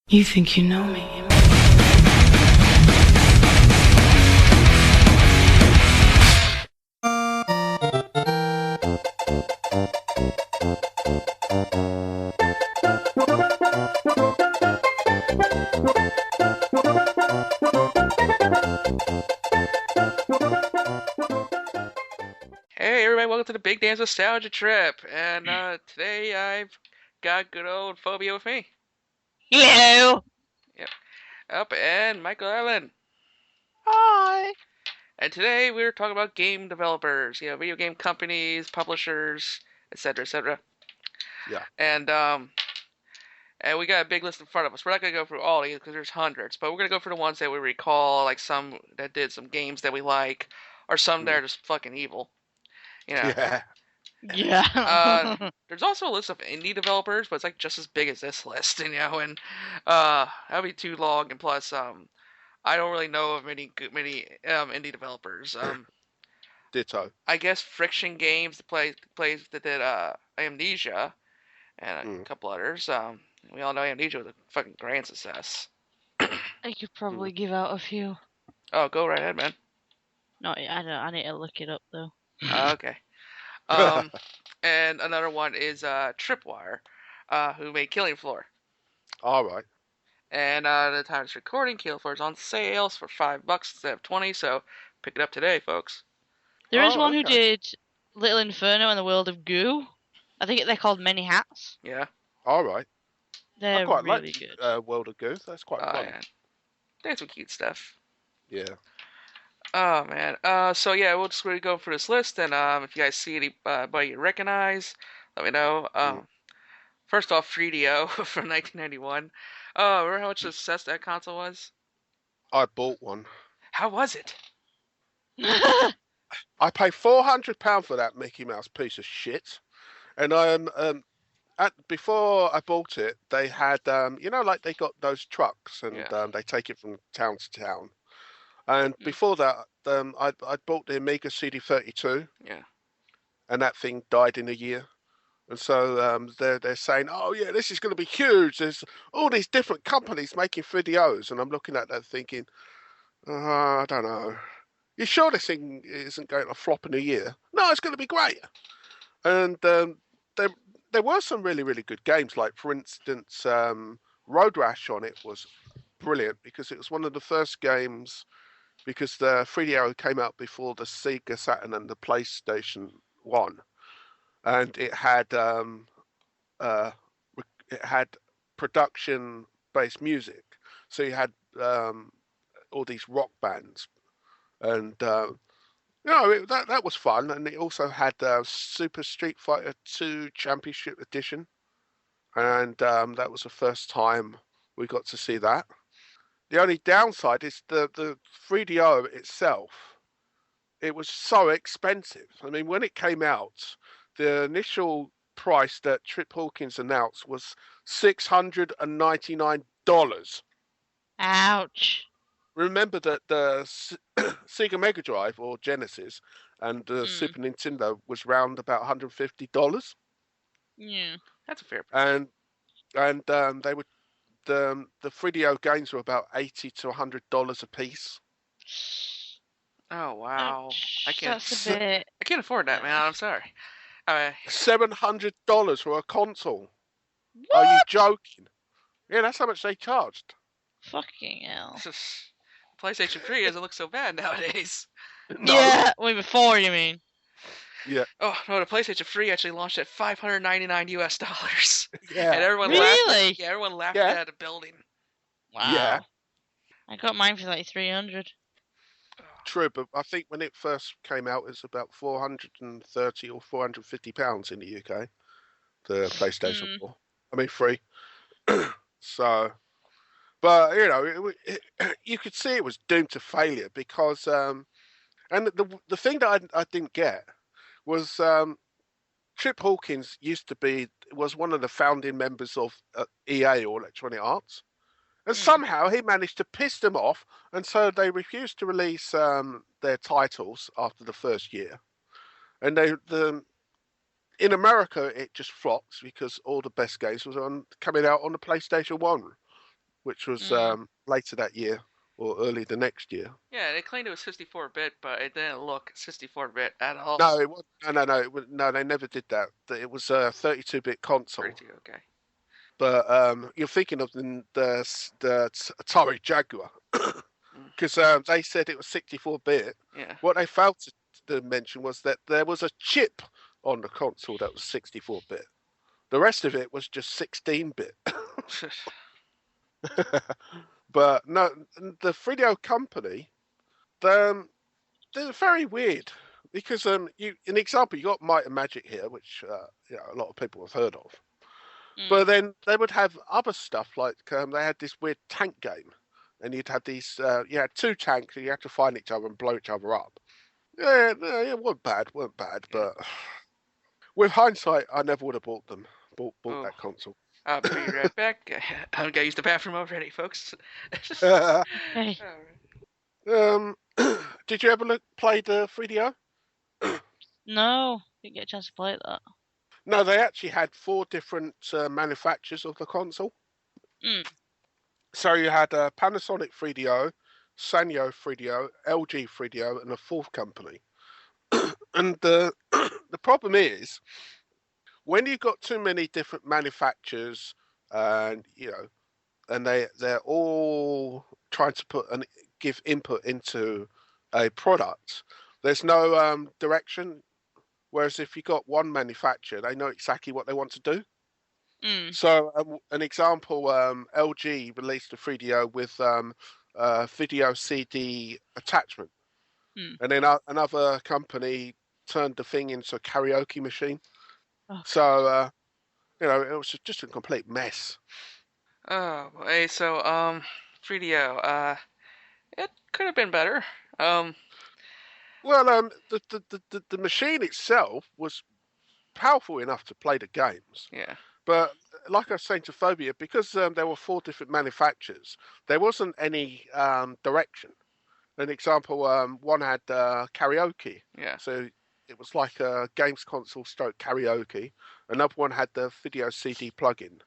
You think you know me? Hey everybody, welcome to the BigDanz Nostalgia Trip. And today I've got good old Phobia with me. Hello. Yep. Up and Michael Allen. Hi. And today we're talking about game developers, video game companies, publishers, etc., etc. Yeah. And um and we got a big list in front of us. We're not gonna go through all these because there's hundreds, but we're gonna go for the ones that we recall, like some that did some games that we like, or some that Mm. are just fucking evil. You know. Yeah. Uh, Yeah. there's also a list of indie developers, but it's like just as big as this list, and that'd be too long. And plus, I don't really know of many indie developers. Ditto. I guess Friction Games, the plays that did Amnesia, and a Mm. couple others. We all know Amnesia was a fucking grand success. I could Mm. probably give out a few. Oh, go right ahead, man. No, I don't. I need to look it up though. Okay. Um, and another one is Tripwire, who made Killing Floor. All right. And the time it's recording, Killing Floor is on sale for $5 instead of 20, so pick it up today, folks. There is Oh, one who okay. did Little Inferno and the World of Goo. I think they're called Many Hats. Yeah. All right. I They're quite like really good. World of Goose. That's quite Oh fun. yeah. There's some cute stuff. Yeah. Oh man. So yeah, we'll just really go through this list, and if you guys see anybody you recognize, let me know. Mm. First off, 3DO from 1991. Oh, remember how much success that console was? I bought one. How was it? I paid £400 for that Mickey Mouse piece of shit. And before I bought it, they had like they got those trucks and Yeah. they take it from town to town. And Mm. before that, I bought the Amiga CD32, Yeah. and that thing died in a year. And so they're saying, oh yeah, this is going to be huge. There's all these different companies making videos, and I'm looking at that thinking, I don't know. You sure this thing isn't going to flop in a year? No, it's going to be great. And there there were some really good games. Like for instance, Road Rash on it was brilliant because it was one of the first games because the 3DO came out before the Sega Saturn and the PlayStation One, and uh, it had production based music. So you had all these rock bands, and that was fun. And it also had Super Street Fighter 2 Championship Edition, and that was the first time we got to see that. The only downside is the 3DO itself. It was so expensive. I mean, when it came out, the initial price that Trip Hawkins announced was $699. Ouch. Remember that the Sega Mega Drive or Genesis and the Mm. Super Nintendo was round about $150, Yeah. That's a fair price. and they were the 3DO games were about $80 to $100 a piece. Oh wow. I Ouch. can't. That's a bit. I can't afford that, man. I'm sorry. Uh, $700 for a console. Are you What? joking? Yeah, that's how much they charged. Fucking hell. PlayStation 3 doesn't look so bad nowadays. No. Yeah. Wait, before you mean? Yeah. Oh no, the PlayStation 3 actually launched at $599 US, and Yeah. everyone Yeah. laughed. Really? Yeah, everyone laughed Yeah. at the building. Yeah. Wow. I got mine for like 300. True, but I think when it first came out, it was about 430 or £450 in the UK. The PlayStation Mm. 4. I mean, free. So, but you could see it was doomed to failure because, and the thing that I didn't get was Trip Hawkins was one of the founding members of EA or Electronic Arts, and Mm. somehow he managed to piss them off, and so they refused to release their titles after the first year, and they the in America it just flopped because all the best games was on coming out on the PlayStation 1, which was Mm. later that year or early the next year. Yeah, they claimed it was 64-bit, but it didn't look 64-bit at all. No, it was no. No, they never did that. It was a 32-bit console. 32, okay. But you're thinking of the Atari Jaguar Mm, because they said it was 64-bit. yeah. What they failed to mention was that there was a chip on the console that was 64-bit. The rest of it was just 16-bit. But no, the 3DO company, they're very weird because an example, you got Might and Magic here, which a lot of people have heard of. Mm. But then they would have other stuff like they had this weird tank game, and you'd have these. You had two tanks, and you had to find each other and blow each other up. Yeah, no, it weren't bad. Yeah. But with hindsight, I never would have bought them. Bought Oh, that console. I'll be right back. I gotta use the bathroom already, folks. Hey. um, did you ever play the 3DO? No, didn't get a chance to play that. No, they actually had four different manufacturers of the console. Mm. So you had Panasonic 3DO, Sanyo 3DO, LG 3DO, and a fourth company. And the problem is when you've got too many different manufacturers, and and they're all trying to give input into a product. There's no direction. Whereas if you got one manufacturer, they know exactly what they want to do. Mm. So an example, LG released a 3DO with video CD attachment, Mm. and then another company turned the thing into a karaoke machine. Oh, So it was just a complete mess. Oh, boy. So, 3DO. It could have been better. Um, Well, the machine itself was powerful enough to play the games, yeah. but like I was saying to Phobia, because there were four different manufacturers, there wasn't any direction. An example, one had karaoke, Yeah. so it was like a games console stroke karaoke. Another one had the video CD plugin.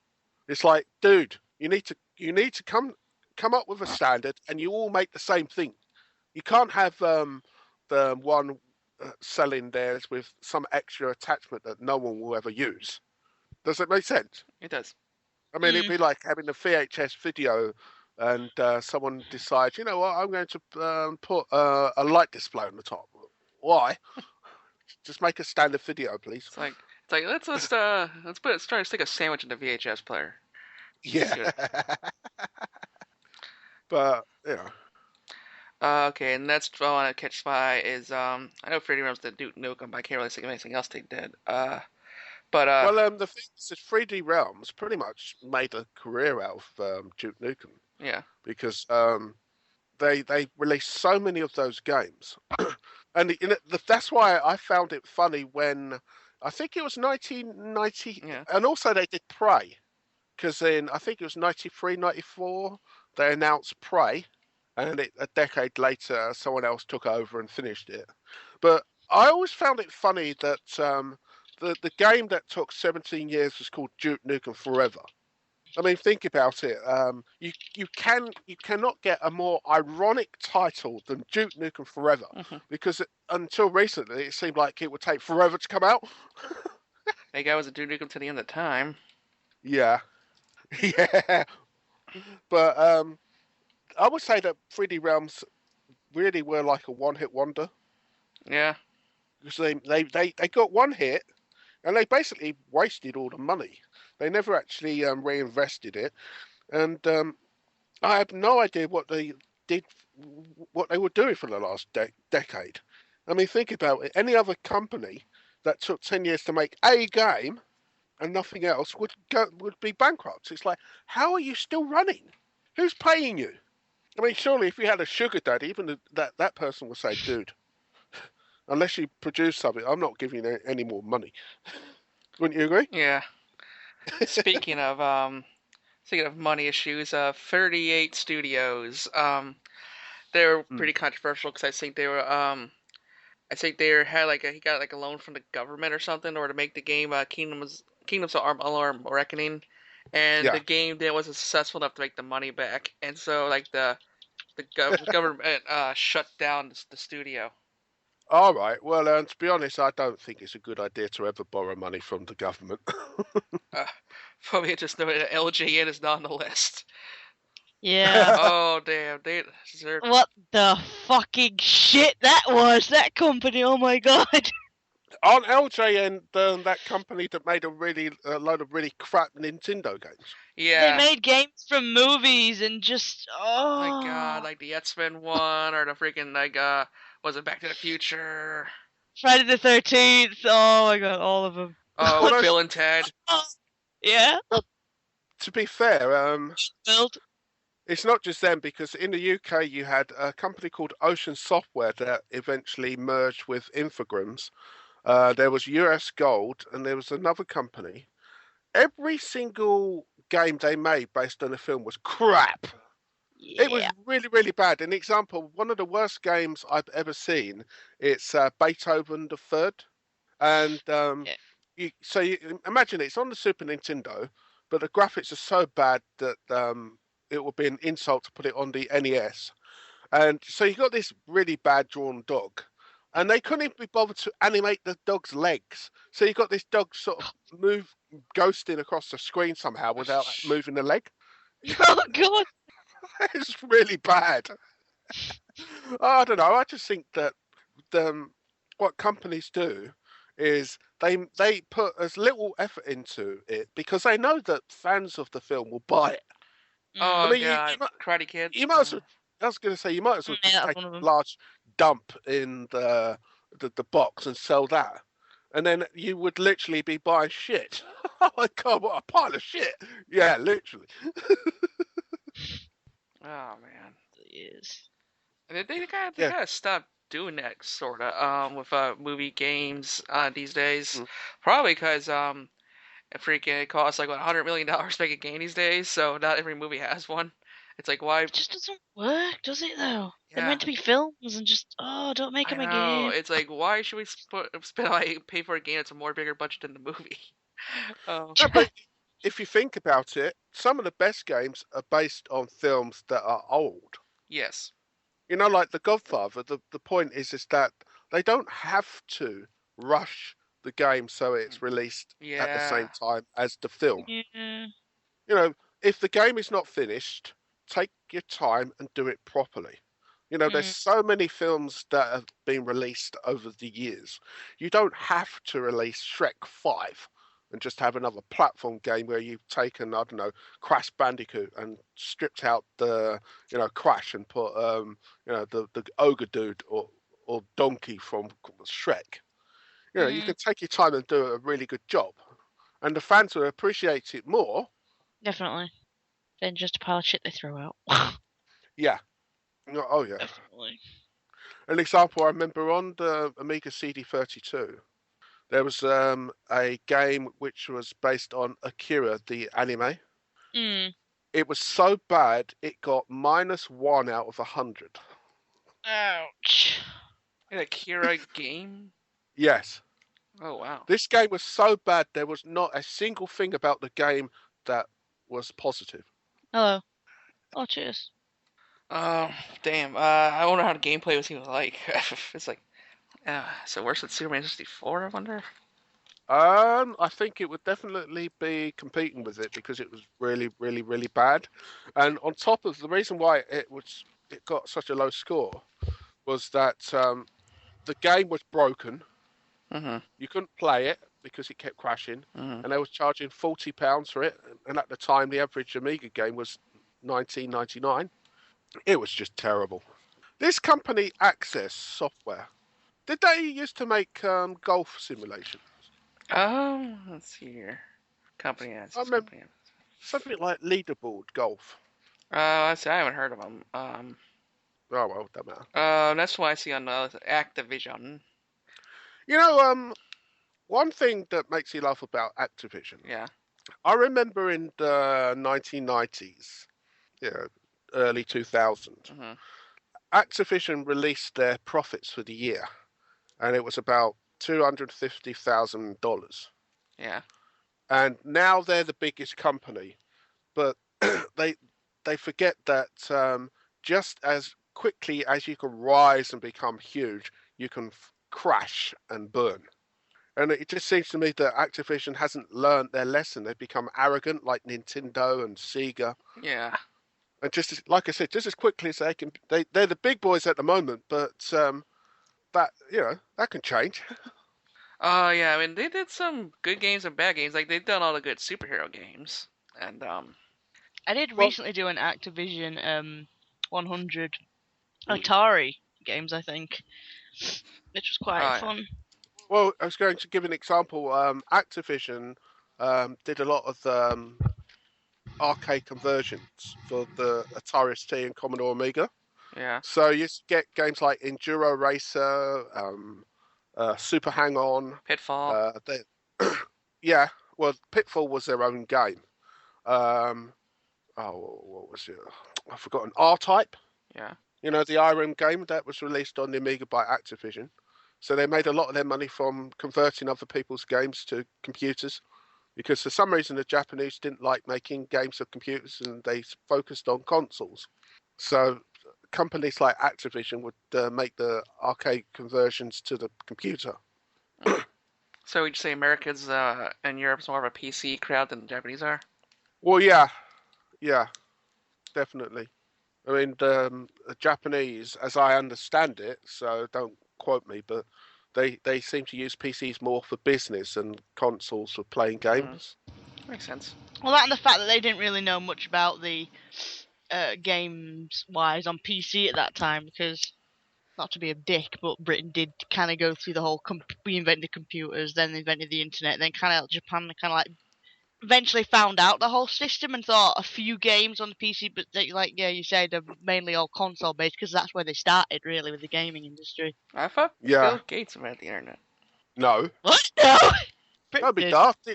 It's like, dude, you need to come up with a standard, and you all make the same thing. You can't have the one selling theirs with some extra attachment that no one will ever use. Does it make sense? It does. I mean, it'd mm. be like having a VHS video and someone decides, you know what, I'm going to put a light display on the top. Why? Just make a standard video, please. It's like let's try to stick a sandwich in the VHS player. Yeah. Good. But, Okay, and next I want to catch Spy is I know Freddie Rams did Duke Nukem, but I can't really think of anything else they did. But well, the thing is, 3D Realms pretty much made a career out of Duke Nukem yeah, because they released so many of those games, and that's why I found it funny when I think it was 1990, yeah. and also they did Prey because in I think it was 93, 94 they announced Prey, and a decade later someone else took over and finished it. But I always found it funny that the game that took 17 years was called Duke Nukem Forever. I mean, think about it. You cannot get a more ironic title than Duke Nukem Forever, Mm-hmm. because until recently it seemed like it would take forever to come out. That guy was a Duke Nukem to the end of time. Yeah, yeah. But I would say that 3D Realms really were like a one-hit wonder Yeah, because they got one hit and they basically wasted all the money. They never actually reinvested it, and I have no idea what they did, what they were doing for the last decade. I mean, think about it. Any other company that took 10 years to make a game and nothing else would be bankrupt. It's like, how are you still running? Who's paying you? I mean, surely if you had a sugar daddy, even that person would say, dude, unless you produce something, I'm not giving you any more money. Wouldn't you agree? yeah. Speaking of money issues, 38 Studios, they were Mm. pretty controversial because I think they had he got like a loan from the government or something, or to make the game Kingdoms of Alarm Reckoning, and the Yeah. game then wasn't successful enough to make the money back, and so like the government shut down the studio. All right. Well, to be honest, I don't think it's a good idea to ever borrow money from the government. Uh, Probably just know that LJN is not on the list. Yeah. Oh damn, they're What the fucking shit that was, that company, oh my god. Aren't LJN that company that made a load of really crap Nintendo games? They yeah. made games from movies and just, My God, oh. like the X-Men one or the freaking was it Back to the Future? Friday the 13th, oh my god, all of them. Oh, Well, with Bill and Ted. Yeah, well, to be fair, build. it's not just them because in the UK you had a company called Ocean Software that eventually merged with Infogrames. There was US Gold and there was another company. Every single game they made based on the film was crap. It was Yeah. really, really bad. An example, one of the worst games I've ever seen. It's Beethoven the Third, and Yeah. you imagine it's on the Super Nintendo, but the graphics are so bad that it would be an insult to put it on the NES. And so you got this really bad drawn dog, and they couldn't even be bothered to animate the dog's legs. So you got this dog sort of ghosting across the screen somehow without moving the leg. Oh god. It's really bad. I don't know. I just think that what companies do is they put as little effort into it because they know that fans of the film will buy it. I Oh Mm. mean, God, Karate Kid. you might as well. I was going to say you might as well Yeah, just that's take one of a them. large dump in the box and sell that, and then you would literally be buying shit. Oh my god, what a pile of shit! Yeah, literally. Oh man, Yes. and they Yeah. gotta stop doing that sort of with movie games these days. Mm. Probably because it costs like what $100 million to make a game these days, so not every movie has one. It's like why? It just doesn't work, does it though? They're Yeah, meant to be films and just, oh, don't make I them a know. game. It's like why should we spend like pay for a game that's a more bigger budget than the movie? Oh No, but if you think about it, some of the best games are based on films that are old. yes, You know, like The Godfather. The point is that they don't have to rush the game so it's released at the yeah. same time as the film. Yeah. You know, if the game is not finished, take your time and do it properly. You know, there's Mm. so many films that have been released over the years. You don't have to release Shrek 5 and just have another platform game where you've taken, I don't know, Crash Bandicoot and stripped out Crash and put, the ogre dude or Donkey from Shrek. You know, you Mm. can take your time and do a really good job. And the fans will appreciate it more. Definitely. Then just a pile of shit they throw out. Yeah. Oh, yeah. Definitely. An example I remember on the Amiga CD32, there was a game which was based on Akira, the anime. Mm. It was so bad it got -1 out of 100. Ouch. An Akira game. Yes, Oh wow. this game was so bad there was not a single thing about the game that was positive. Hello. Oh, cheers. Oh damn. I wonder how the gameplay was even like. It's like, so worse than Superman 64. I wonder. I think it would definitely be competing with it because it was really, really, really bad. And on top of the reason why it got such a low score was that the game was broken. Mhm. You couldn't play it because it kept crashing, Mhm. and they was charging £40 for it. And at the time, the average Amiga game was 19.99. It was just terrible. This company, Access Software, did they used to make golf simulations? Let's see here. Company I ads. remember Company ads. something like leaderboard golf. I see. I haven't heard of them. Oh well, don't matter. That's why I see on Activision. You know, one thing that makes you laugh about Activision, Yeah. I remember in the 1990s, you know, early 2000, Mhm. Activision released their profits for the year, and it was about $250,000. Yeah. and now they're the biggest company. But they they forget that just as quickly as you can rise and become huge, you can crash and burn. And it just seems to me that Activision hasn't learned their lesson. They've become arrogant, like Nintendo and Sega, Yeah. and just like I said, just as quickly as they can. They're the big boys at the moment, but that that can change. Yeah, I mean they did some good games and bad games. Like they've done all the good superhero games. And I did Well, recently do an Activision 100 mm. Atari games, I think, which was quite yeah. fun. Well, I was going to give an example. Activision did a lot of arcade conversions for the Atari ST and Commodore Amiga. Yeah. So you get games like Enduro Racer, Super Hang On. Pitfall. They, yeah, well, Pitfall was their own game. Um, oh, what was it? I've forgotten. R-Type. Yeah. You know, the Irem game that was released on the Amiga by Activision. So they made a lot of their money from converting other people's games to computers because for some reason the Japanese didn't like making games of computers and they focused on consoles. So companies like Activision would make the arcade conversions to the computer. So would you say Americans and Europe's more of a PC crowd than the Japanese are? Well, yeah, yeah, definitely. I mean, the Japanese, as I understand it, so don't quote me, but they seem to use PCs more for business and consoles for playing games. Makes sense. Well, that and the fact that they didn't really know much about the games wise on PC at that time, because not to be a dick, but Britain did kind of go through the whole. We invented computers, then they invented the internet, then kind of Japan kind of like eventually found out the whole system and thought a few games on the PC, but they, like you said, they're mainly all console based because that's where they started really with the gaming industry. I thought Yeah, Bill Gates invented the internet. no, What? No, that'd Britain be did. daft.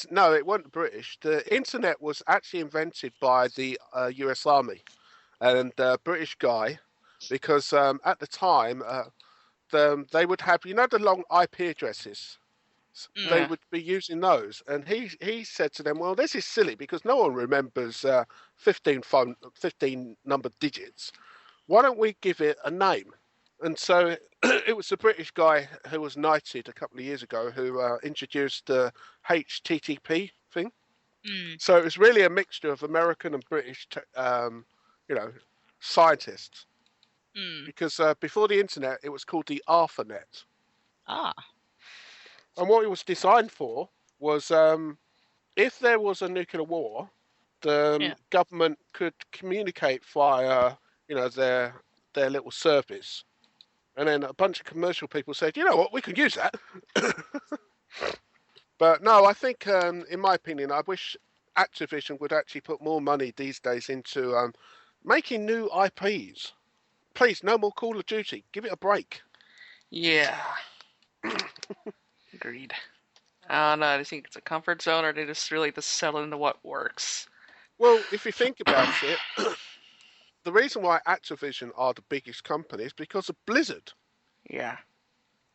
No, it wasn't British. The internet was actually invented by the U.S. Army and a British guy, because at the time they would have the long IP addresses. They Yeah. Mm. would be using those, and he said to them, "Well, this is silly because no one remembers 15 number digits. Why don't we give it a name?" And so it was the British guy who was knighted a couple of years ago who introduced the HTTP thing. Mm. So it was really a mixture of American and British, you know, scientists. Mm. Because before the internet, it was called the ARPANET. Ah. And what it was designed for was if there was a nuclear war, the Yeah. government could communicate via, their little service. And then a bunch of commercial people said, you know what, we could use that. But no, I think, in my opinion, I wish Activision would actually put more money these days into making new IPs. Please, no more Call of Duty. Give it a break. Yeah. Agreed. I don't know. Do you think it's a comfort zone, or they just really just settle into what works? Well, if you think about it, the reason why Activision are the biggest company is because of Blizzard. Yeah.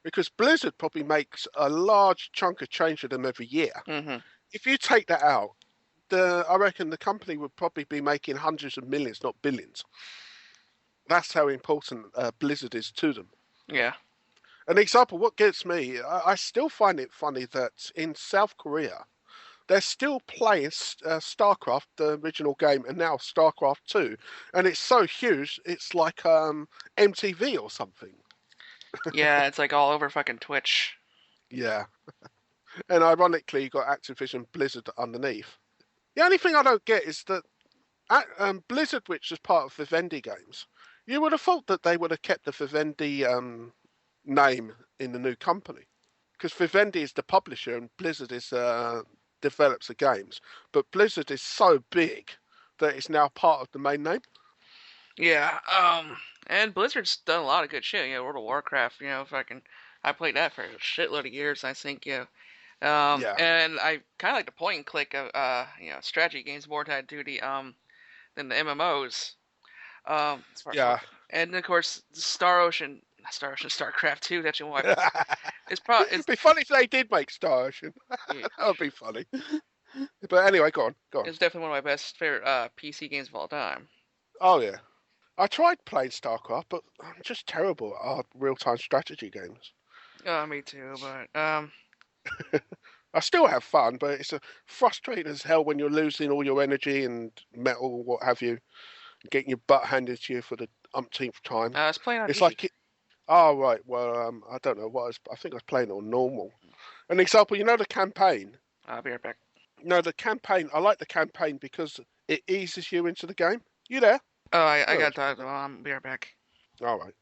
Because Blizzard probably makes a large chunk of change of them every year. Mm-hmm. If you take that out, I reckon the company would probably be making hundreds of millions, not billions. That's how important Blizzard is to them. Yeah. An example, what gets me, I still find it funny that in South Korea, they're still playing StarCraft, the original game, and now StarCraft 2. And it's so huge, it's like MTV or something. Yeah, it's like all over fucking Twitch. Yeah. And ironically, you got Activision Blizzard underneath. The only thing I don't get is that Blizzard, which is part of Vivendi Games, you would have thought that they would have kept the Vivendi name in the new company. Because Vivendi is the publisher and Blizzard is develops the games. But Blizzard is so big that it's now part of the main name. Yeah. And Blizzard's done a lot of good shit. World of Warcraft. Fucking. I played that for a shitload of years. I think. Yeah. And I kind of like the point and click of strategy games more tied to the than the MMOs. As far as Yeah. and of course Star Ocean Star Ocean, StarCraft 2. That's one of my. It's probably It'd be funny if they did make Star Ocean. yeah, That would be funny. But anyway, go on, go on. it's definitely one of my best favorite PC games of all time. Oh yeah, I tried playing StarCraft, but I'm just terrible at real-time strategy games. Me too, but I still have fun, but it's frustrating as hell when you're losing all your energy and metal, what have you, getting your butt handed to you for the umpteenth time. I was playing on It's easy. like, oh right, well, I don't know what I think I was playing on normal. An example, the campaign. I'll be right back. No, the campaign. I like the campaign because it eases you into the game. You there? Oh, I got Good. that. I'll be right back. All right.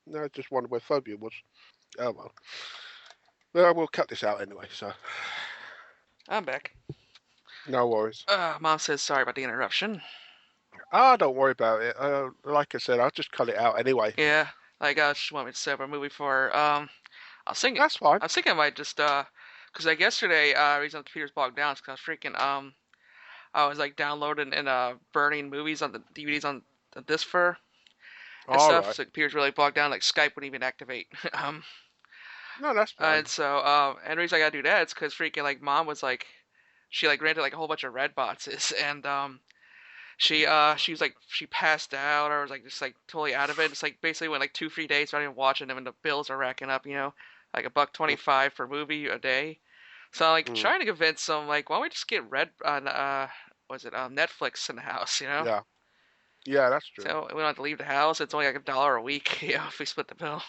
No, I just wondered where phobia was. Oh well. Well, we'll cut this out anyway. So I'm back. no worries. Mom says sorry about the interruption. Ah, don't worry about it. Like I said, I'll just cut it out anyway. Yeah, like she want me to set up a movie for her. I was thinking, That's fine. I was thinking I might just cause like yesterday, reason the computer's bogged down is cause I was freaking I was like downloading and burning movies on the DVDs on the disc for and All stuff. right. So the computer's really bogged down. Like Skype wouldn't even activate. No, that's And fine. so and the reason I gotta do that is cause freaking like mom was like, she like rented like a whole bunch of red boxes and she was like she passed out or was like just like totally out of it. It's like basically went like 2 3 days without even watching them and the bills are racking up, like $1.25 per movie a day. So I'm like Mm, trying to convince them like why don't we just get red on was it Netflix in the house. yeah. Yeah, that's true. So we don't have to leave the house. It's only like $1 a week, if we split the bill.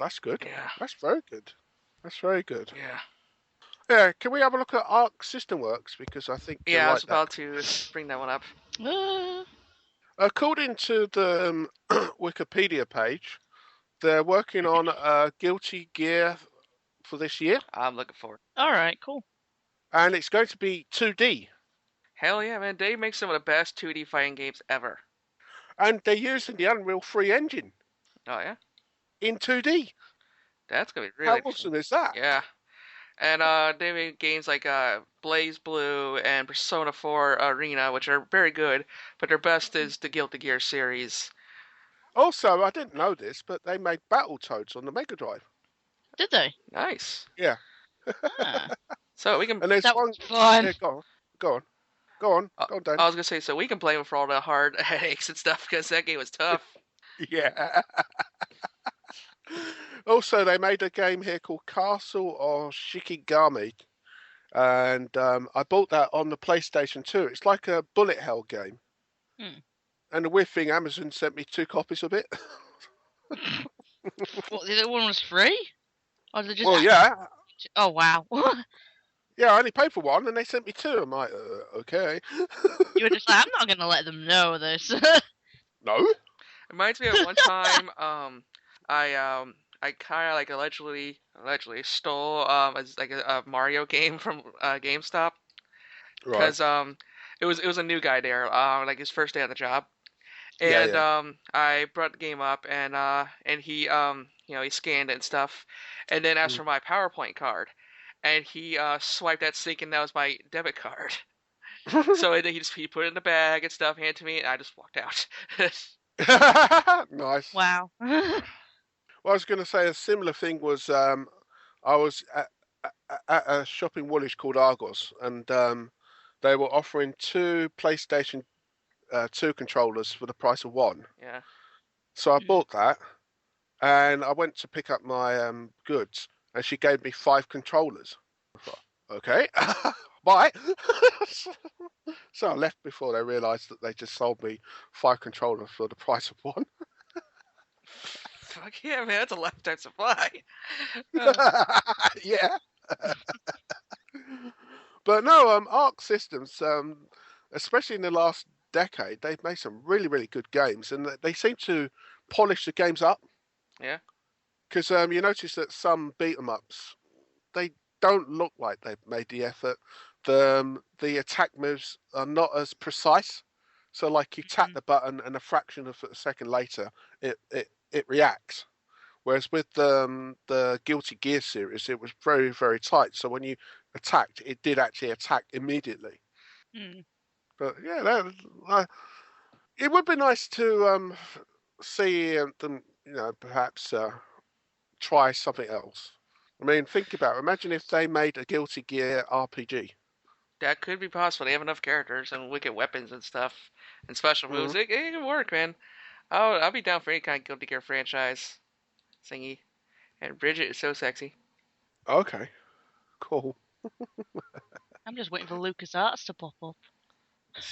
That's good. Yeah. That's very good. That's very good. Yeah. Yeah, can we have a look at Arc System Works because I think you'll Yeah, I was like that. about to bring that one up. According to the Wikipedia page, they're working on Guilty Gear for this year, I'm looking forward. All right, cool. and it's going to be 2D. Hell yeah, man. Dave makes some of the best 2D fighting games ever. And they're using the Unreal 3 engine Oh yeah? in 2D. That's gonna be How really interesting. awesome is that? Yeah. And they made games like Blaze Blue and Persona 4 Arena, which are very good, but their best is the Guilty Gear series. Also, I didn't know this, but they made Battletoads on the Mega Drive. Did they? Nice. Yeah. Ah, So we can. And there's that one. was fun. Yeah, go on. Go on. Go on. Go on, Dan. I was gonna say, so we can blame him for all the hard headaches and stuff because that game was tough. Yeah. Also, they made a game here called Castle of Shikigami, and I bought that on the PlayStation 2. It's like a bullet hell game. Hmm. And the weird thing, Amazon sent me 2 copies of it. What, the other one was free? Or did it just? Well, yeah. Oh wow. Yeah, I only paid for one, and they sent me 2. I'm like, okay. You were just like, I'm not gonna let them know this. No. Reminds me of one time, I kind of like allegedly stole like a Mario game from GameStop Right. because it was a new guy there, like his first day on the job. Yeah, And yeah. I brought the game up and he he scanned it and stuff, and then asked Mm. for my PowerPoint card, and he swiped that sync and that was my debit card. So and then he put it in the bag and stuff, handed it to me, and I just walked out. Nice. Wow. Well, I was going to say a similar thing was I was at a shopping village called Argos, and they were offering 2 PlayStation 2 controllers for the price of 1. Yeah. So I bought that, and I went to pick up my goods, and she gave me 5 controllers. I thought, okay, bye. So I left before they realised that they just sold me 5 controllers for the price of 1. Fuck yeah, man, that's a lifetime supply. Yeah. But no, Arc Systems, especially in the last decade, they've made some really, really good games, and they seem to polish the games up. Yeah. Because you notice that some beat 'em ups, they don't look like they've made the effort. The attack moves are not as precise. So, like, you tap the button, and a fraction of a second later, it reacts. Whereas with the Guilty Gear series, it was very, very tight. So when you attacked, it did actually attack immediately. But yeah, it would be nice to see them, perhaps try something else. I mean, think about it. Imagine if they made a Guilty Gear RPG. That could be possible. They have enough characters and wicked weapons and stuff and special moves. Mm. It can work, man. I'll be down for any kind of Guilty Gear franchise. Singy. And Bridget is so sexy. Okay, cool. I'm just waiting for LucasArts to pop up.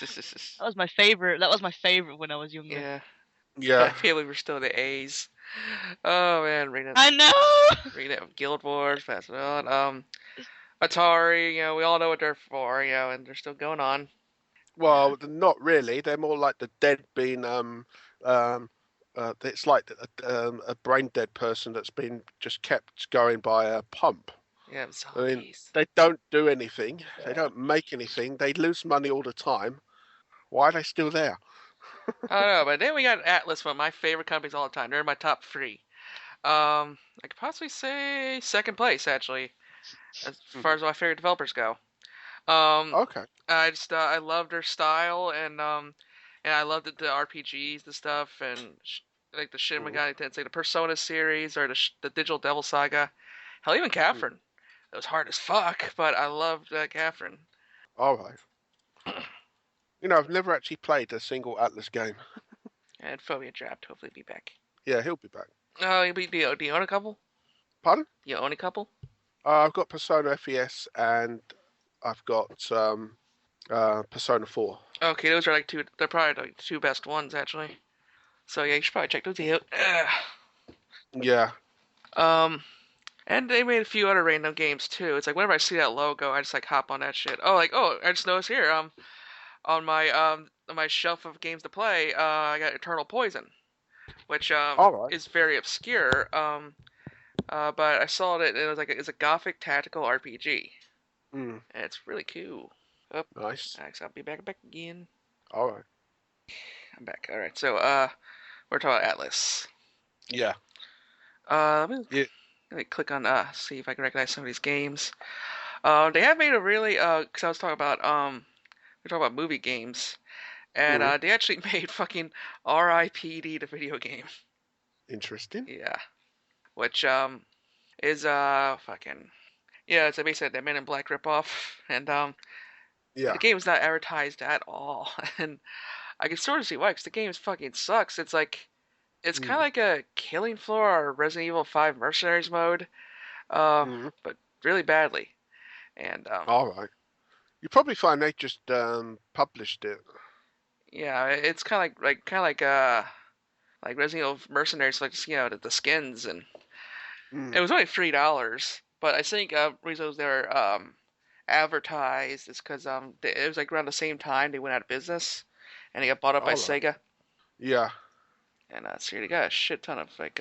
That was my favorite. That was my favorite when I was younger. Yeah. I Yeah. can't believe we're still in the A's. Oh man, I know. Reading it, Guild Wars, passing on. Atari, we all know what they're for, and they're still going on. Well, not really. They're more like the dead being it's like a brain dead person that's been just kept going by a pump. Yeah, I mean, zombies. they don't do anything. They don't make anything. They lose money all the time. Why are they still there? I don't know, but then we got Atlas, one of my favorite companies all the time. They're in my top three. I could possibly say second place actually, as far Mhm. as my favorite developers go. Um, Okay. I love their style and I loved the RPGs, the stuff, and like the Shin Mhm. Megami Tensei, the Persona series, or the Digital Devil Saga. Hell, even Mhm. Catherine. It was hard as fuck, but I loved Catherine. All right. I've never actually played a single Atlas game. And Phobia dropped. Hopefully, be back. Yeah, he'll be back. Oh, do you own a couple? Pardon? You own a couple? I've got Persona FES and I've got Persona 4. Okay, those are like two. They're probably like the two best ones actually. So yeah, you should probably check those out. Yeah. Um, and they made a few other random games too. It's like whenever I see that logo, I just like hop on that shit. Oh, I just noticed here. On my shelf of games to play, I got Eternal Poison, which All right. is very obscure. But I saw it and it was like it's a gothic tactical RPG, Mm, and it's really cool. Oh, nice. Alex, I'll be back again. All right. I'm back. All right, so we're talking about Atlas. Yeah. Yeah. Let me click on see if I can recognize some of these games. They have made a really because I was talking about we're talking about movie games, and Mm, they actually made fucking R.I.P.D. the video game. interesting. Yeah, which is fucking yeah, it's basically the Men in Black ripoff, and the Yeah. game is not advertised at all, and I can sort of see why, because the game fucking sucks. It's kind of Mm, like a Killing Floor or Resident Evil 5 Mercenaries mode, mm, but really badly. And all right. You probably find they just published it. yeah, it's kind of like Resident Evil Mercenaries, like the skins, and it Mm, was only $3. But I think reasons they're advertised is because it was like around the same time they went out of business, and they got bought up by all right. Sega, Yeah. and so they got a shit ton of like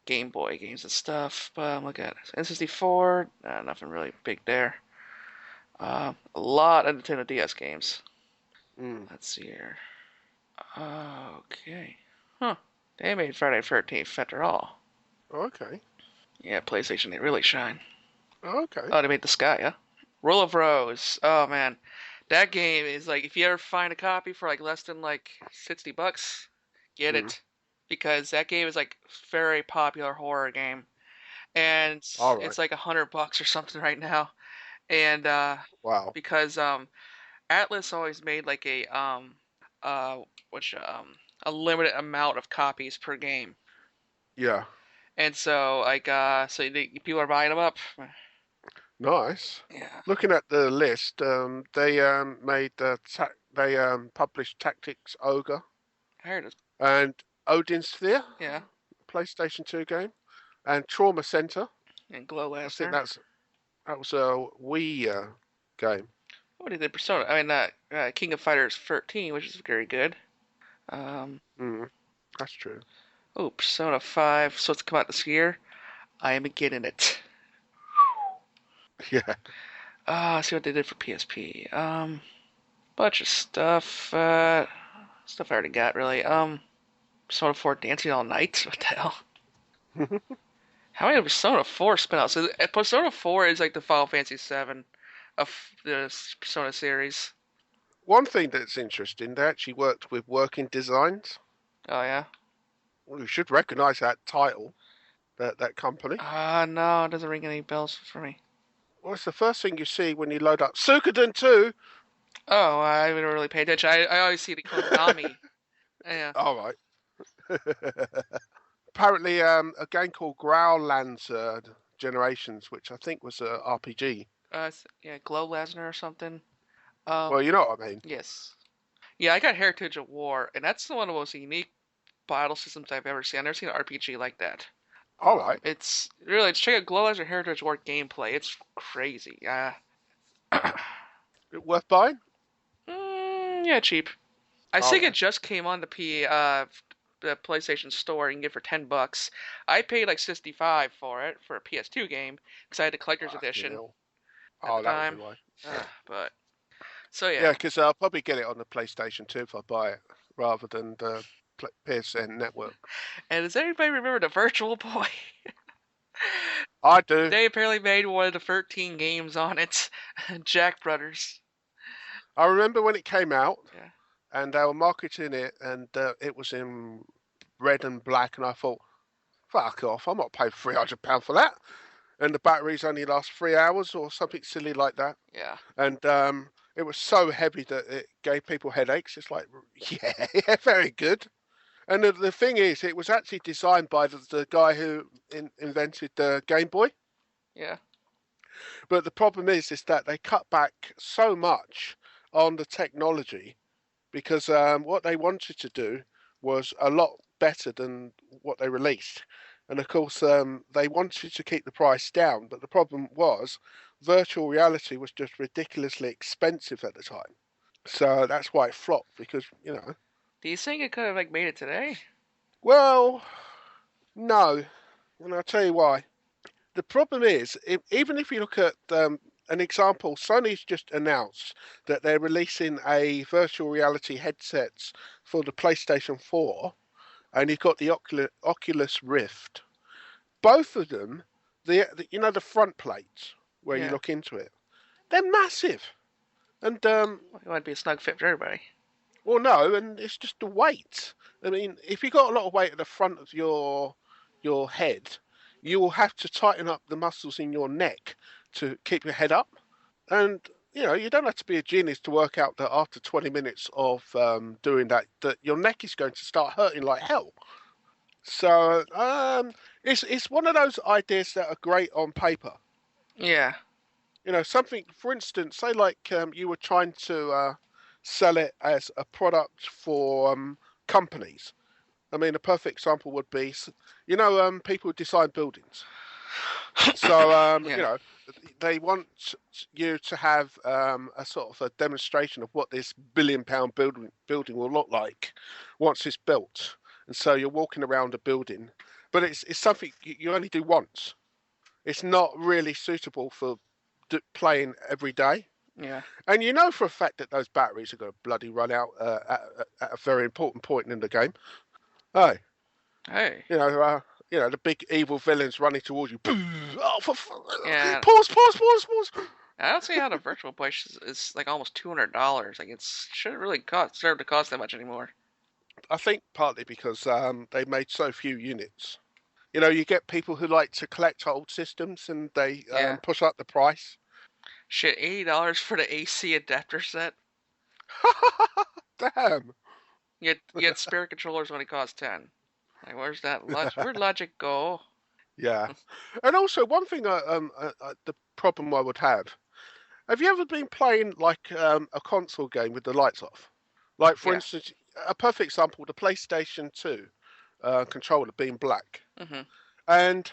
Game Boy games and stuff. But I'm looking at N64, nothing really big there. A lot of Nintendo DS games. Mm, Let's see here. Okay. Huh. They made Friday the 13th after all. okay. Yeah, PlayStation, they really shine. Okay. Oh, they made the Sky, yeah? Rule of Rose. Oh, man. That game is like, if you ever find a copy for like less than like $60, get Mm, it. Because that game is like very popular horror game. And all right. it's like $100 or something right now. And Wow. because Atlas always made like uh which a limited amount of copies per game. Yeah. And so like people are buying them up. Nice. Yeah, Looking at the list, they they published Tactics Ogre I heard it. and Odin's Sphere, Yeah, PlayStation 2 game, and Trauma Center. and Glow I think Laster. that was a Wii game. What did they Persona? I mean, King of Fighters 13, which is very good. Um, Mm, that's true. oh, Persona 5, supposed to come out this year. I am getting it. Yeah. See what they did for PSP. Bunch of stuff. Stuff I already got really. Persona 4 Dancing All Night. What the hell? How many Persona 4 spin-outs? So Persona 4 is like the Final Fantasy 7 of the Persona series. One thing that's interesting, they actually worked with Working Designs. Oh yeah. Well, you should recognize that title. that company. No, it doesn't ring any bells for me. What's the first thing you see when you load up Suikoden 2? Oh, I haven't really paid attention. I always see the Konami. Yeah. All right. Apparently, a game called Growllands Generations, which I think was a RPG. Yeah, Glow Lesnar or something. Well, you know what I mean. Yes. Yeah, I got Heritage of War, and that's one of the most unique battle systems I've ever seen. I've never seen an RPG like that. All right. It's check out Glow Lesnar Heritage War gameplay. It's crazy. Worth buying? Yeah, cheap. I All think it right. just came on the PlayStation Store. You can get it for $10. I paid like 65 for it for a PS2 game because I had the collector's Fucking edition hell. at the Oh, that would be time. why. But so Yeah, yeah. because I'll probably get it on the PlayStation 2 if I buy it, rather than the PSN network. And does anybody remember the Virtual Boy? I do. They apparently made one of the 13 games on it. Jack Brothers. I remember when it came out, Yeah. and they were marketing it, and it was in red and black, and I thought, fuck off, I'm not paying £300 for that. And the batteries only last 3 hours or something silly like that. Yeah. And it was so heavy that it gave people headaches. It's like, yeah, very good. And the thing is, it was actually designed by the guy who invented the Game Boy. Yeah. But the problem is that they cut back so much on the technology because what they wanted to do was a lot better than what they released. And of course, they wanted to keep the price down, but the problem was virtual reality was just ridiculously expensive at the time. So that's why it flopped because, Do you think it could have like made it today? well, no. And I'll tell you why. The problem is, even if you look at an example, Sony's just announced that they're releasing a virtual reality headsets for the PlayStation 4, and you've got the Oculus Rift. Both of them, the front plates where you Yeah. look into it, they're massive. And It might be a snug fit for everybody. well, no, and it's just the weight. I mean, if you've got a lot of weight at the front of your head, you will have to tighten up the muscles in your neck to keep your head up. And you don't have to be a genius to work out that after 20 minutes of doing that, that your neck is going to start hurting like hell. So it's one of those ideas that are great on paper. Yeah. Something, for instance, say like you were trying to sell it as a product for companies. I mean, a perfect example would be, people who design buildings. So, Yeah. they want you to have a sort of a demonstration of what this £1 billion building will look like once it's built. And so you're walking around a building, but it's something you only do once. It's not really suitable for playing every day. Yeah. And you know for a fact that those batteries are going to bloody run out at a very important point in the game. Hey, Hey. you know, uh, the big evil villains running towards you. Oh, Yeah. pause, pause, pause, pause. I don't see how the virtual place is like almost $200. Like it's shouldn't really serve to cost that much anymore. I think partly because they made so few units. You get people who like to collect old systems and they Yeah. push up the price. Shit, $80 for the AC adapter set. Damn. You get spare controllers when it costs 10. Like where's that logic? Where'd logic go? Yeah. And also, one thing, the problem I would have you ever been playing like a console game with the lights off? Like, for Yeah. instance, a perfect example, the PlayStation 2 controller being black. Mhm. And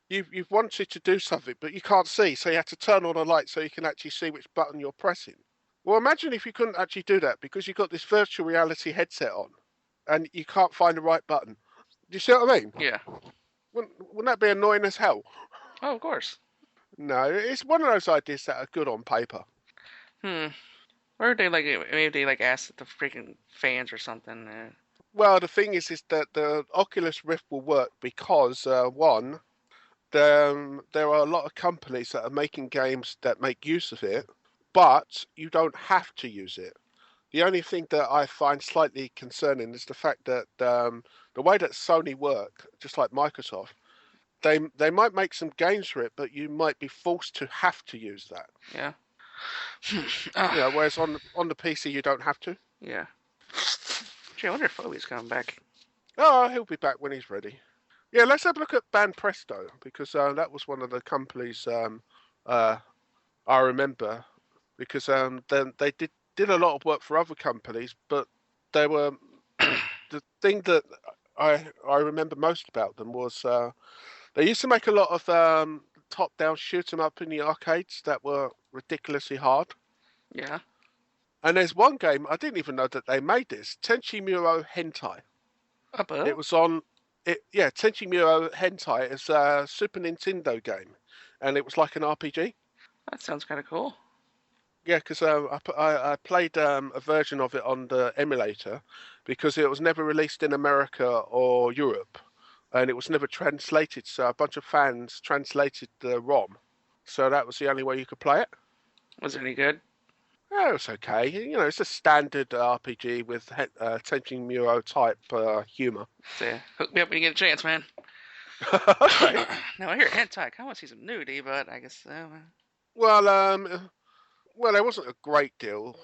you've wanted to do something, but you can't see, so you have to turn on a light so you can actually see which button you're pressing. Well, imagine if you couldn't actually do that because you've got this virtual reality headset on and you can't find the right button. Do you see what I mean? Yeah. Wouldn't that be annoying as hell? Oh, of course. No, it's one of those ideas that are good on paper. Hmm. Or they like maybe they like asked the freaking fans or something. Well, the thing is that the Oculus Rift will work because one, there are a lot of companies that are making games that make use of it, but you don't have to use it. The only thing that I find slightly concerning is the fact that the way that Sony work, just like Microsoft, they might make some games for it, but you might be forced to have to use that. Yeah. Whereas on the PC you don't have to. Yeah. Gee, I wonder if Phobe's coming back. Oh, he'll be back when he's ready. Yeah, let's have a look at Banpresto because that was one of the companies uh, I remember because then they did a lot of work for other companies, but they were the thing that I remember most about them was they used to make a lot of top-down shoot 'em up in the arcades that were ridiculously hard. Yeah. And there's one game I didn't even know that they made this Tenchi Muro Hentai. Up It up. was on yeah, Tenchi Muro Hentai is a Super Nintendo game, and it was like an RPG. That sounds kind of cool. Yeah, because I played a version of it on the emulator because it was never released in America or Europe, and it was never translated. So a bunch of fans translated the ROM, so that was the only way you could play it. Was it any good? Yeah, it was okay. It's a standard RPG with Tenchi Muro type humor. So, hook me up when you get a chance, man. Okay. Now I hear hentai. I kind of want to see some nudity, but I guess Well, there wasn't a great deal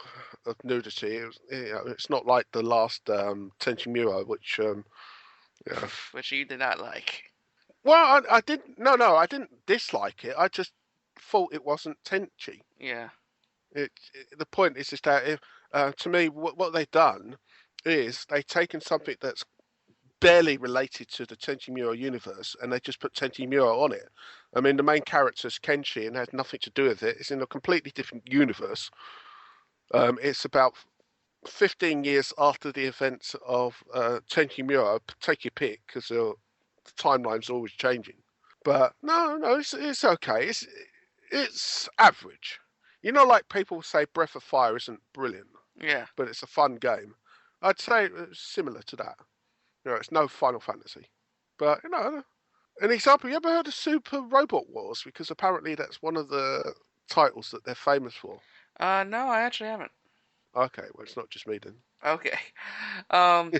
of nudity. It's not like the last Tenchi Muro, which yeah. which you did not like. Well, I didn't. No, I didn't dislike it. I just thought it wasn't Tenchi. Yeah. The point is that if, to me, what they've done is they've taken something that's barely related to the Tenchi Muro universe, and they just put Tenchi Muro on it. I mean, the main character is Kenshi and has nothing to do with it. It's in a completely different universe. It's about 15 years after the events of Tenchi Muro. Take your pick, because the timeline's always changing. But no, it's okay. It's average. Like people say Breath of Fire isn't brilliant, Yeah. but it's a fun game. I'd say it's similar to that. It's no Final Fantasy. But, an example, you ever heard of Super Robot Wars? Because apparently that's one of the titles that they're famous for. No, I actually haven't. Okay, well, it's not just me then. Okay. Um,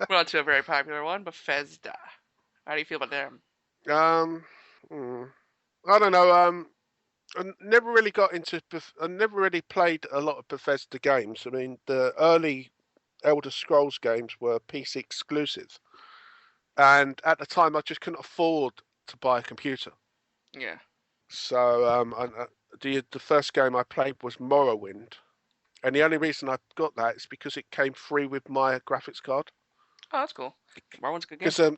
we're on to a very popular one, Bethesda. How do you feel about them? um, hmm, I don't know. I never really got into. I never really played a lot of Bethesda games. I mean, the early Elder Scrolls games were PC exclusive, and at the time, I just couldn't afford to buy a computer. Yeah. So, the first game I played was Morrowind, and the only reason I got that is because it came free with my graphics card. Oh, that's cool. Marwin's a good game. Because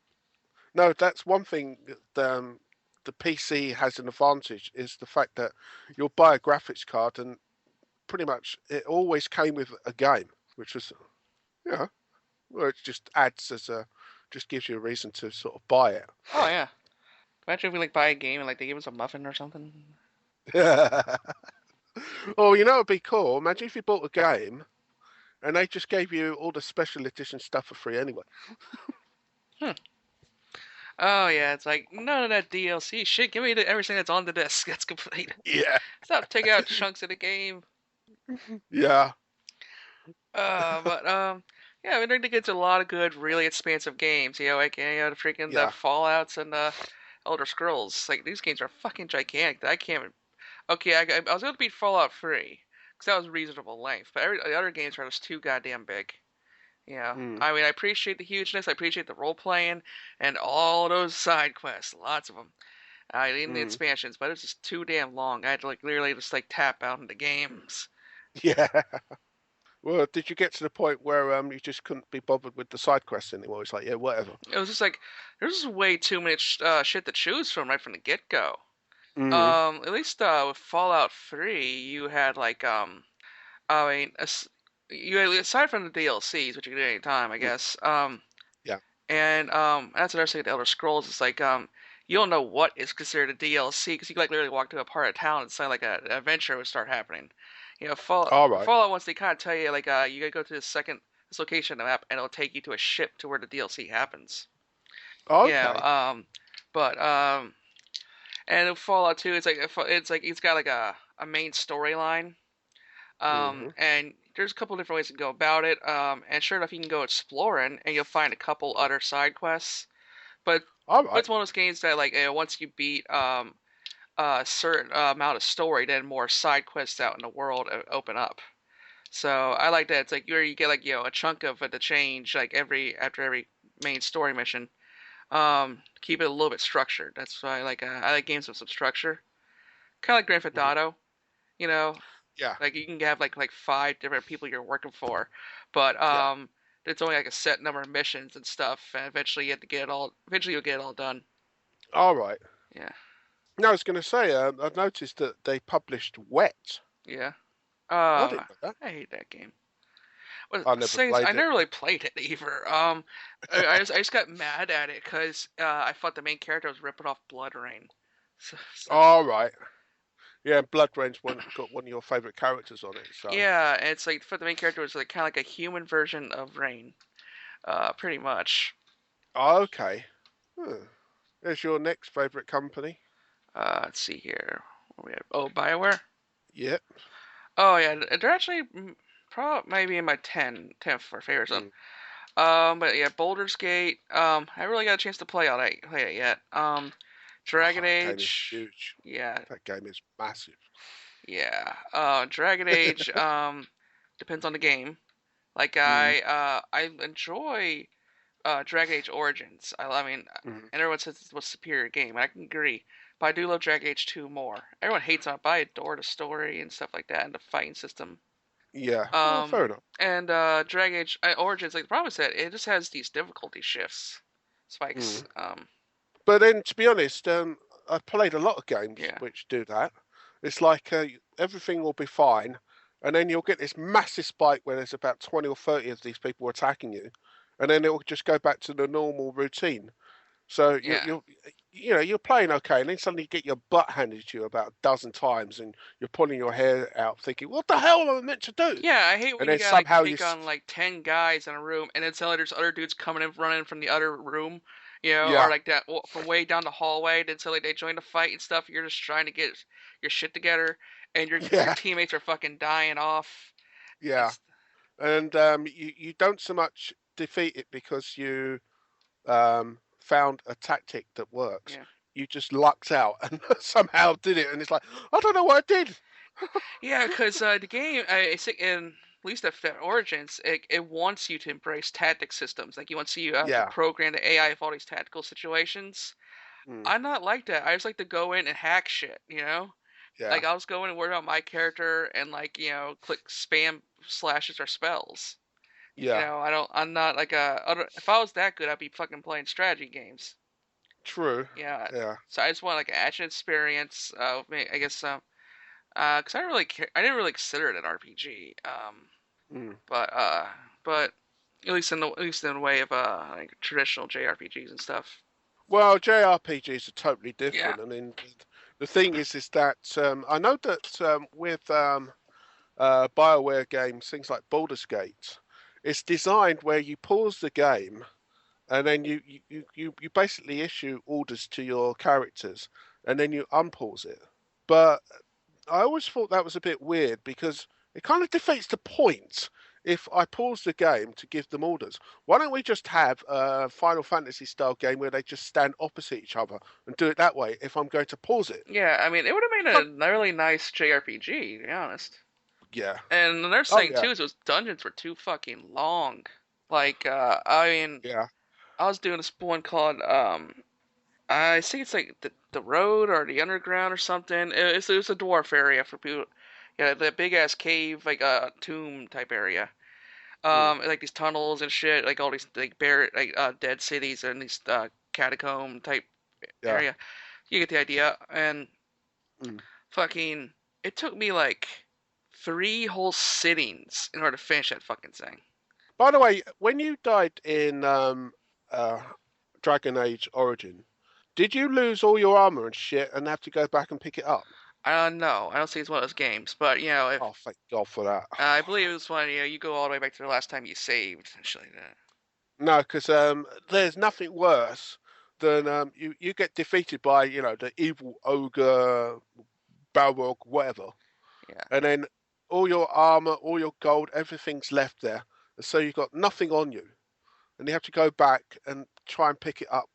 no, that's one thing the PC has an advantage is the fact that you'll buy a graphics card and pretty much it always came with a game, which was yeah, well, it just adds as a just gives you a reason to sort of buy it. Oh yeah. Imagine if we like buy a game and like they give us a muffin or something. Oh, it'd be cool. Imagine if you bought a game and they just gave you all the special edition stuff for free anyway. Hmm. Oh yeah, it's like none of that DLC shit. Give me everything that's on the disc. That's complete. Yeah, Stop taking out chunks of the game. yeah, But yeah, I mean, they get to a lot of good, really expansive games. The freaking the yeah. Fallout's and the Elder Scrolls. Like these games are fucking gigantic. I can't. Okay, I was able to beat Fallout 3 because that was reasonable length, but the other games are just too goddamn big. Yeah, Mm, I mean, I appreciate the hugeness, I appreciate the role playing, and all those side quests, lots of them. In the mm. expansions, but it's just too damn long. I had to like literally just like tap out into games. Yeah. Well, did you get to the point where you just couldn't be bothered with the side quests anymore? It's like, yeah, whatever. It was just like there's just way too much shit to choose from right from the get go. Mm, At least with Fallout 3, you had like I mean, you aside from the DLCs, which you can do any time, I mm, guess. yeah. And that's another thing with Elder Scrolls. It's like you don't know what is considered a DLC because you like literally walk to a part of town and it's like an adventure would start happening. All right. Fallout once they kind of tell you like you gotta go to this location on the map and it'll take you to a ship to where the DLC happens. Yeah. Okay. But and in Fallout 2, it's like it's got like a main storyline. Hmm. And there's a couple different ways to go about it. And sure enough, you can go exploring and you'll find a couple other side quests. But All right. it's one of those games that like once you beat a certain amount of story, then more side quests out in the world open up. So I like that. It's like you get like a chunk of the change like after every main story mission. Keep it a little bit structured. That's why I like games with some structure. Kind of like Grand Theft Mhm. Auto, you know, Yeah. like you can have like five different people you're working for, but Yeah. it's only like a set number of missions and stuff, and eventually you have to get it all. Eventually you'll get it all done. All right. Yeah, No, I was going to say, I've noticed that they published Wet. yeah. I didn't know that. I hate that game. But I never saying this, I played it. never really played it either. I just got mad at it because I thought the main character was ripping off Blood Rain. So All right. Yeah, Blood Rain's got one of your favorite characters on it. So, yeah, and it's like for the main character was like kind of like a human version of Rain, pretty much. okay. Hmm. There's your next favorite company. Let's see here. What we have? Oh, Bioware. Yep. Oh yeah, they're actually probably maybe in my 10 for favorites. Mm. But yeah, Baldur's Gate. I really got a chance to play it yet. Oh, Dragon that game is Age. huge. Yeah, That game is massive. yeah. Dragon Age. Depends on the game. Like Mm. I enjoy Dragon Age Origins. I mean, Mm. and everyone says it's the most superior game. I can agree, but I do love Dragon Age 2 more. Everyone hates on it, but I adore the story and stuff like that and the fighting system. Yeah. Oh, Um, fair enough. and Dragon Age Origins, like the problem is that it just has these difficulty shifts, spikes. Mm. But then, to be honest, I've played a lot of games Yeah, which do that. It's like everything will be fine, and then you'll get this massive spike where there's about 20 or 30 of these people attacking you, and then it will just go back to the normal routine. So yeah, you're playing okay, and then suddenly you get your butt handed to you about a dozen times, and you're pulling your hair out, thinking, "What the hell am I meant to do?" yeah. I hate And when you then gotta like somehow take on like 10 guys in a room, and then suddenly there's other dudes coming in, running from the other room, or yeah, like that from way down the hallway. Then suddenly they join the fight and stuff. You're just trying to get your shit together, and your yeah, teammates are fucking dying off. yeah, It's and you don't so much defeat it because you found a tactic that works. yeah. You just lucked out and somehow did it, and it's like, I don't know what I did. Yeah, because the game, I think in at least at Origins, it wants you to embrace tactic systems. Like, it wants you to Yeah, program the AI for all these tactical situations. mm, I'm not like that. I just like to go in and hack shit. yeah, Like, I'll just go in and worry about my character and, like, click spam slashes or spells. yeah. I'm not like if I was that good, I'd be fucking playing strategy games. True. Yeah. Yeah. So I just want like an action experience. I guess, because I didn't really consider it an RPG. Mm. But but at least in the way of like traditional JRPGs and stuff. Well, JRPGs are totally Yeah, different. I mean, the thing is that I know that with BioWare games, things like Baldur's Gate, it's designed where you pause the game and then you basically issue orders to your characters and then you unpause it. But I always thought that was a bit weird because it kind of defeats the point if I pause the game to give them orders. Why don't we just have a Final Fantasy style game where they just stand opposite each other and do it that way if I'm going to pause it? yeah. I mean, it would have But, made a really nice JRPG, to be honest. yeah. And another Oh, thing yeah. too is those dungeons were too fucking long. Like, I mean, Yeah. I was doing this one called I think it's like the road or the underground or something. It was a dwarf area for people. Yeah, the big ass cave, like a tomb type area. Mm, Like these tunnels and shit, like all these like buried, like dead cities and these catacomb type yeah. area. You get the idea. And Mm. fucking, it took me like 3 whole sittings in order to finish that fucking thing. By the way, when you died in uh, Dragon Age Origin, did you lose all your armor and shit and have to go back and pick it up? I don't know. I don't think it's one of those games, but if Oh, thank God for that. I believe it was one, you go all the way back to the last time you saved and shit like that. No, because there's nothing worse than you get defeated by the evil ogre, Balrog, whatever, Yeah. and then all your armor, all your gold, everything's left there, and so you've got nothing on you, and you have to go back and try and pick it up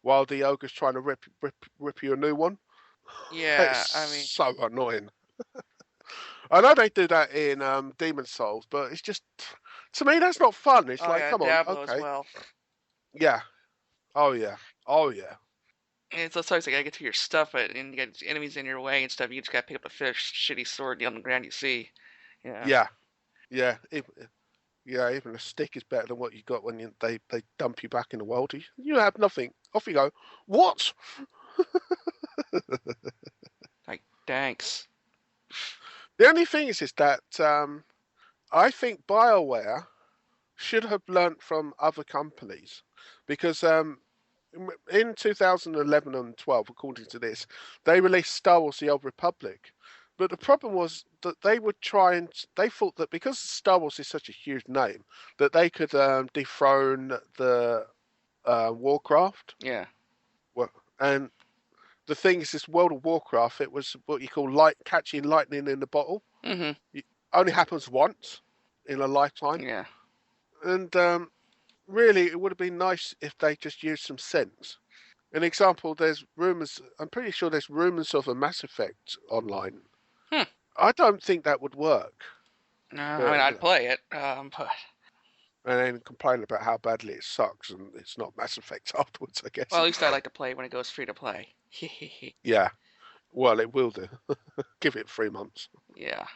while the ogre's trying to rip you a new one. It's Yeah, I mean, so annoying. I know they do that in Demon Souls, but it's just, to me, that's not fun. It's oh like, yeah, come on, Diablo as okay, well. yeah, oh yeah, oh yeah, And it's sometimes like, I gotta get to your stuff, and you got enemies in your way and stuff. You just gotta pick up a fish, shitty sword on the ground you see. Yeah. yeah, yeah. Yeah, even a stick is better than what you got when they dump you back in the world. You have nothing. Off you go. What? Like, thanks. The only thing is that I think BioWare should have learnt from other companies because in 2011 and 12, according to this, they released Star Wars: The Old Republic. But the problem was that they would try and they thought that because Star Wars is such a huge name, that they could dethrone the Warcraft. Yeah. Well, and the thing is, this World of Warcraft, it was what you call light catching lightning in the bottle. Mhm. It only happens once in a lifetime, Yeah. and really, it would have been nice if they just used some sense. An example, there's rumors. I'm pretty sure there's rumors of a Mass Effect online. Hmm. I don't think that would work, No, I mean but I'd play it, but and then complain about how badly it sucks and it's not Mass Effect afterwards. I well, guess. at least I like to play it when it goes free to play. Yeah. Well, it will do. Give it 3 months. Yeah.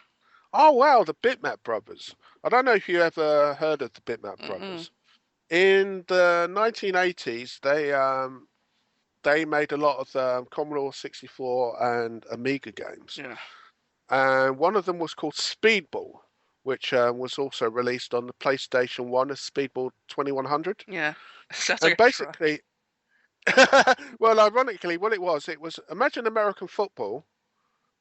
Oh wow, the Bitmap Brothers. I don't know if you ever heard of the Bitmap Mm-mm. Brothers. In the 1980s, they made a lot of Commodore 64 and Amiga games, Yeah. and one of them was called Speedball, which was also released on the PlayStation 1 as Speedball 2100. Yeah. Sounds like And a truck. basically, well, ironically, what it was imagine American football.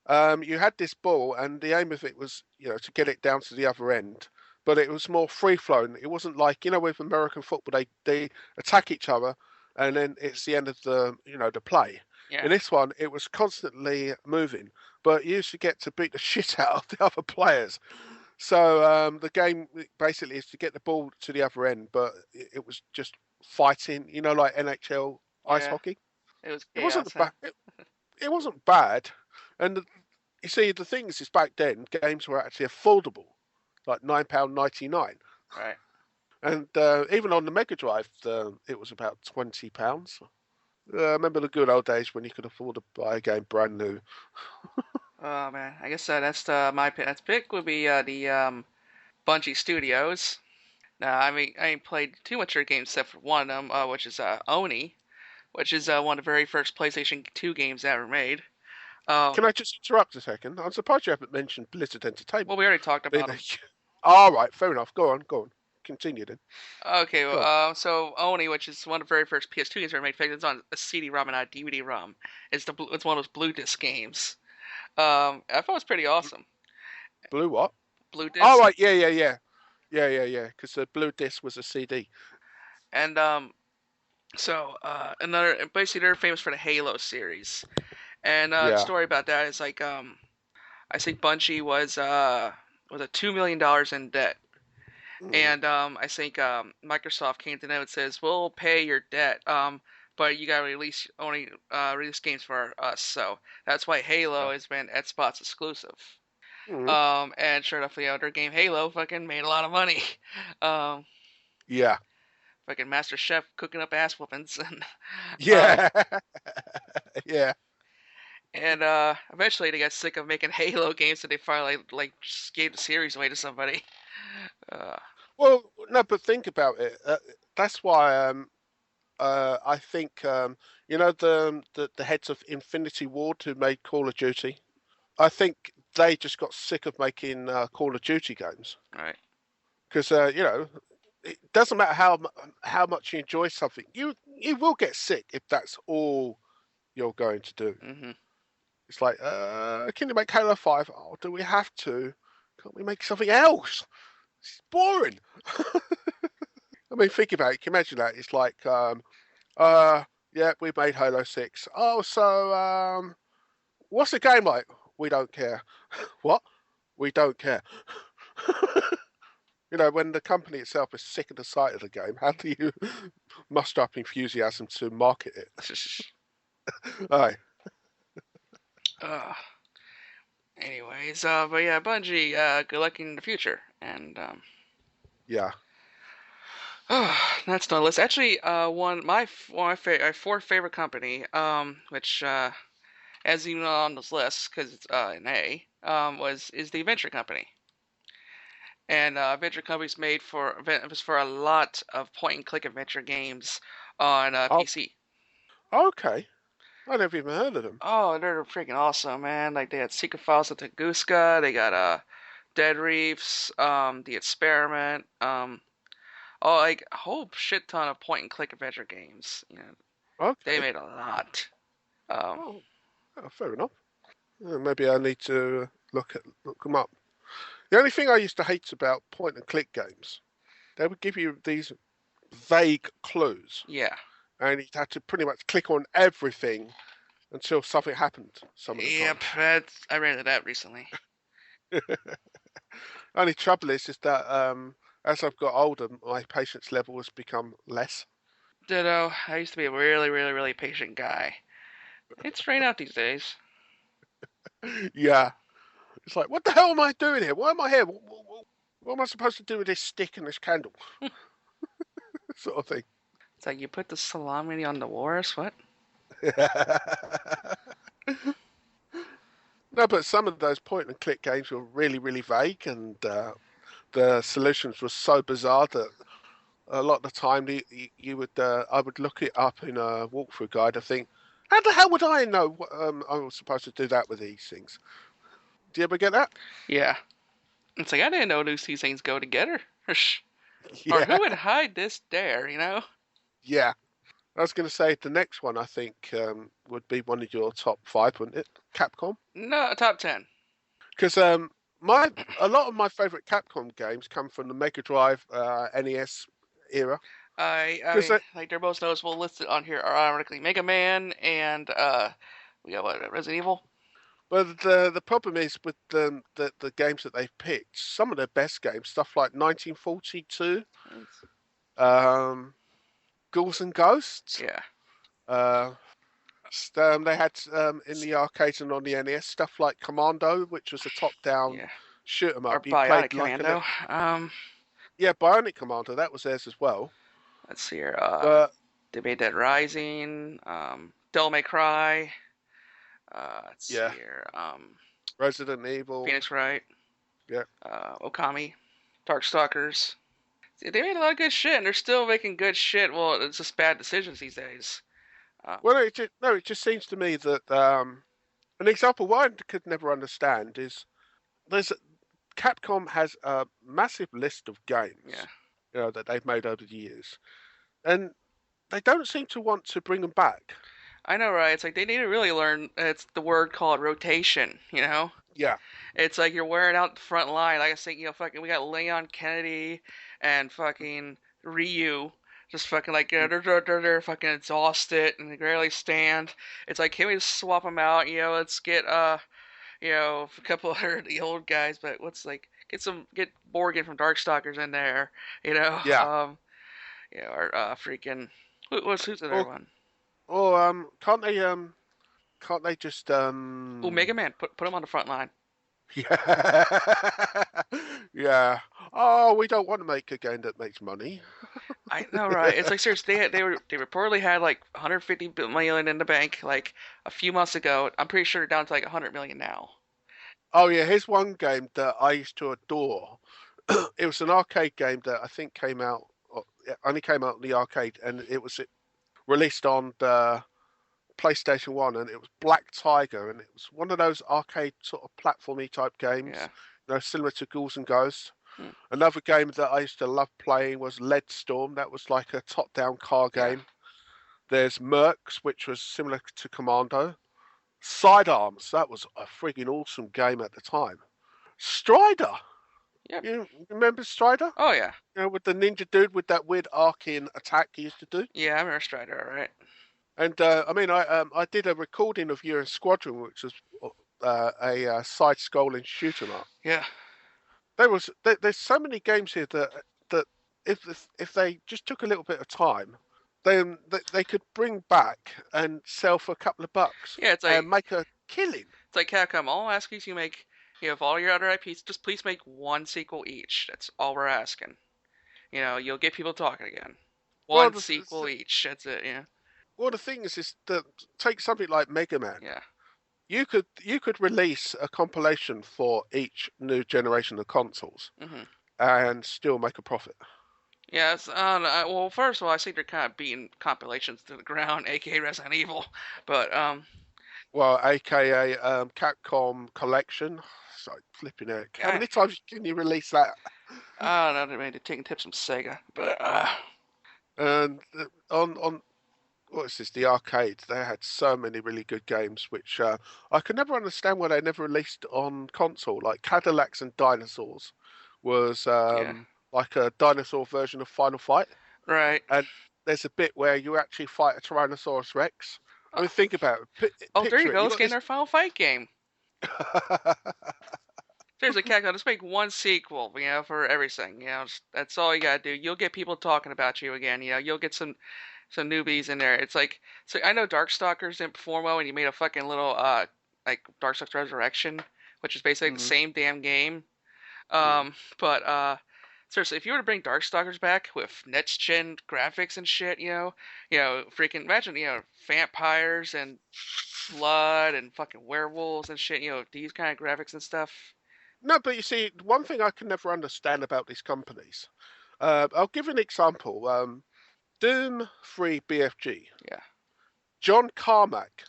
You had this ball, and the aim of it was, to get it down to the other end. But it was more free flowing. It wasn't like, with American football, they attack each other, and then it's the end of the play. Yeah. In this one, it was constantly moving, but you used to get to beat the shit out of the other players. So the game basically is to get the ball to the other end, but it was just fighting, like NHL ice Yeah. hockey. It was It wasn't chaos, huh? bad. It wasn't bad, and you see, the thing is back then games were actually affordable, like £9.99, Right. and even on the Mega Drive, it was about £20. I remember the good old days when you could afford to buy a game brand new. Oh man, I guess that's my pick. That's pick would be the Bungie Studios. Now, I mean, I ain't played too much of their games except for one of them, which is Oni, which is one of the very first PlayStation 2 games ever made. Can I just interrupt a second? I'm surprised you haven't mentioned Blizzard Well, Entertainment. we already talked about Being them. all right, fair enough. Go on. Continue then. Okay, Go on. well, so Oni, which is one of the very first PS2 games ever made, in fact, it's on a CD-ROM and not a DVD-ROM. It's one of those Blue Disc games. I thought it was pretty awesome. Blue what? Blue All Disc, right, yeah. Because the blue disc was a CD. and so another basically they're famous for the Halo series, and the Yeah. story about that is like I think Bungie was a $2 million in debt. Mm. And I think Microsoft came to them and says, "We'll pay your debt, but you gotta release games for us." So that's why Halo has been Xbox exclusive. Mm. And sure enough, their game Halo fucking made a lot of money. Um, Yeah. fucking Master Chef cooking up ass whoopings, and um, Yeah. Yeah. eventually they got sick of making Halo games, so they finally like just gave the series away to somebody. Uh, Well, no, but think about it. That's why I think the heads of Infinity Ward who made Call of Duty. I think they just got sick of making Call of Duty games right. because it doesn't matter how much you enjoy something, you will get sick if that's all you're going to do. Mhm. It's like, can you make Halo 5? Oh, do we have to? Can't we make something else? It's boring. I mean, think about it. Can you imagine that? It's like, yeah, we made Halo 6. Oh, so, what's the game like? We don't care. What? We don't care. You know, when the company itself is sick of the sight of the game, how do you muster up enthusiasm to market it? Aye, uh, anyways, but yeah, Bungie, good luck in the future. And yeah. that's no list. Actually, one of my fourth favorite company, which as you know on this list because it's an A, is the Adventure Company. And Adventure Company's made for was for a lot of point and click adventure games on Oh, PC. okay. I never even heard of them. Oh, they're freaking awesome, man! Like they had Secret Files of Tunguska, they got Dead Reefs, The Experiment, oh, like a whole shit ton of point and click adventure games. You know, they Okay. made a lot. Um, Oh, fair enough. Maybe I need to look them up. The only thing I used to hate about point and click games, they would give you these vague clues, yeah, and you had to pretty much click on everything until something happened some of the time. yep. I ran into that recently. Only trouble is that as I've got older, my patience level has become less. Ditto. I used to be a really, really, really patient guy. It's rain out these days. Yeah, it's like, what the hell am I doing here? Why am I here? What am I supposed to do with this stick and this candle? Sort of thing. It's like you put the salami on the wars. What? No, but some of those point and click games were really, really vague, and the solutions were so bizarre that a lot of the time you would I would look it up in a walkthrough guide and think, how the hell would I know I was supposed to do that with these things? Do you ever get that? Yeah. It's like I didn't know these two things go together. Or Yeah, who would hide this there? You know? yeah. I was going to say the next one I think would be one of your top five, wouldn't it? Capcom, No, top 10. because my a lot of my favorite Capcom games come from the Mega Drive, NES era. Because Like they're most noticeable listed on here are ironically Mega Man and we got what Resident Evil. Well, the problem is with the games that they've picked. Some of their best games, stuff like 1942, um, Ghouls and Ghosts. Yeah, Uh, they had in the arcades and on the NES stuff like Commando, which was a top-down yeah. shoot 'em Or up. You Bionic played like Commando. yeah, Bionic Commando. That was theirs as well. Let's see here. But They made Dead Rising. Devil May Cry. Let's see yeah, here. Resident Evil. Phoenix Wright. Yeah. Okami. Darkstalkers. See, they made a lot of good shit, and they're still making good shit. Well, it's just bad decisions these days. Uh, Well, it just seems to me that an example what I could never understand is there's Capcom has a massive list of yeah. games, you know, that they've made over the years, and they don't seem to want to bring them back. I know, right? It's like they need to really learn. It's the word called rotation. You know, Yeah, it's like you're wearing out the front line. Like I think, fucking, we got Leon Kennedy and fucking Ryu, just fucking like they're fucking exhausted and they can barely stand. It's like, can we just swap them out? You know, let's get a couple of the old guys, but let's like get Morgan from Darkstalkers in there. You know, yeah. or freaking who's the other Or one? can't they just Oh, Mega Man. Put him on the front line. yeah yeah. Oh, we don't want to make a game that makes money. I know, right? It's like seriously, they reportedly had like 150 million in the bank like a few months ago. I'm pretty sure they're down to like 100 million now. Oh yeah, here's one game that I used to adore. It was an arcade game that I think came out it only came out in the arcade, and it was released on the PlayStation 1, and it was Black Tiger, and it was one of those arcade sort of platformy type games, Yeah. you know, similar to Ghouls and Ghosts. Hmm. Another game that I used to love playing was Lead Storm. That was like a top-down car Yeah. game. There's Mercs, which was similar to Commando. Sidearms, that was a frigging awesome game at the time. Strider, Yep. you remember Strider? Oh yeah. You know, with the ninja dude with that weird arcing attack he used to do. Yeah, I remember Strider. All right. And I mean, I did a recording of you in Squadron, which was a side-scrolling shoot 'em up. Yeah. there's so many games here that if they just took a little bit of time, then they could bring back and sell for a couple of bucks Yeah, and make a killing. it's like Capcom. All I'm asking is you make, of all your other IPs, just please make one sequel each. That's all we're asking. You'll get people talking again. Well, One sequel each. That's it. Yeah. well, the thing is that take something like Mega Man. Yeah. You could release a compilation for each new generation of consoles Mhm. and still make a profit. Yeah. Well, first of all, I think they're kind of beating compilations to the ground, aka Resident Evil. But Well, aka Capcom Collection. So flipping out. How I, many times can you release that? I don't know. They're maybe taking tips from Sega, but And on what is this? The arcade. They had so many really good games, which I could never understand why they never released on console. Like Cadillacs and Dinosaurs was yeah. like a dinosaur version of Final Fight, Right. and there's a bit where you actually fight a Tyrannosaurus Rex. I Uh, mean, think about it. oh, there you Picture it. go. You Let's got get in this. our Final Fight game. Seriously, Capcom, let's make one sequel, for everything. That's all you gotta do. You'll get people talking about you again. You'll get some newbies in there. It's like, so I know Darkstalkers didn't perform well, and you made a fucking little like Darkstalkers Resurrection, which is basically the Mm, same damn game. mm. But seriously, if you were to bring Darkstalkers back with next gen graphics and shit, freaking imagine, vampires and blood and fucking werewolves and shit, these kind of graphics and stuff. No, but you see, one thing I can never understand about these companies. I'll give an example. Doom 3 BFG. Yeah, John Carmack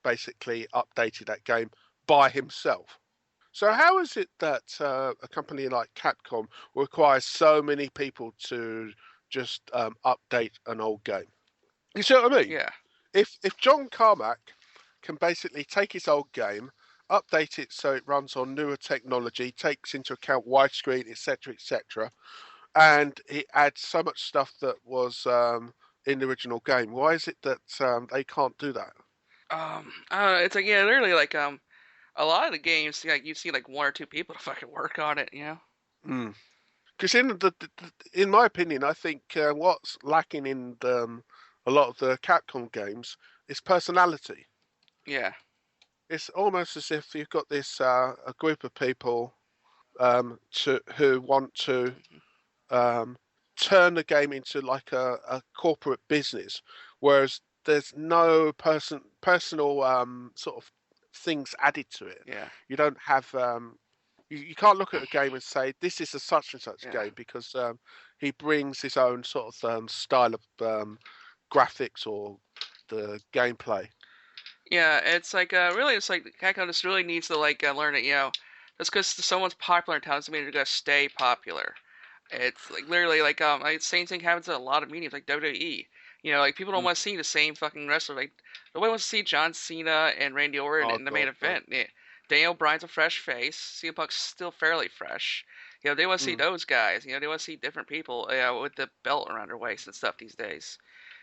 basically updated that game by himself. So how is it that a company like Capcom requires so many people to just update an old game? You see what I mean? yeah, If John Carmack can basically take his old game, update it so it runs on newer technology, takes into account widescreen, etc., and it adds so much stuff that was in the original game. Why is it that they can't do that? I don't know, it's like, yeah, literally like a lot of the games, like you see like one or two people to fucking work on it. Because in my opinion, I think what's lacking in a lot of the Capcom games is personality. Yeah, It's almost as if you've got this a group of people who want to um, turn the game into like a corporate business, whereas there's no personal sort of things added to it. yeah, You don't have you can't look at a game and say this is a such and such yeah. game because he brings his own sort of style of graphics or the gameplay. Yeah, it's like really, it's like Capcom just really needs to like learn it. Just because someone's popular in town doesn't mean they're gonna stay popular. It's like literally like same thing happens in a lot of mediums like WWE. Like people don't Mm. want to see the same fucking wrestler. Like nobody wants to see John Cena and Randy Orton Oh in the main God, no. event. Yeah. Daniel Bryan's a fresh face. CM Punk's still fairly fresh. They want to see Mm. those guys. They want to see different people. With the belt around their waist and stuff these days.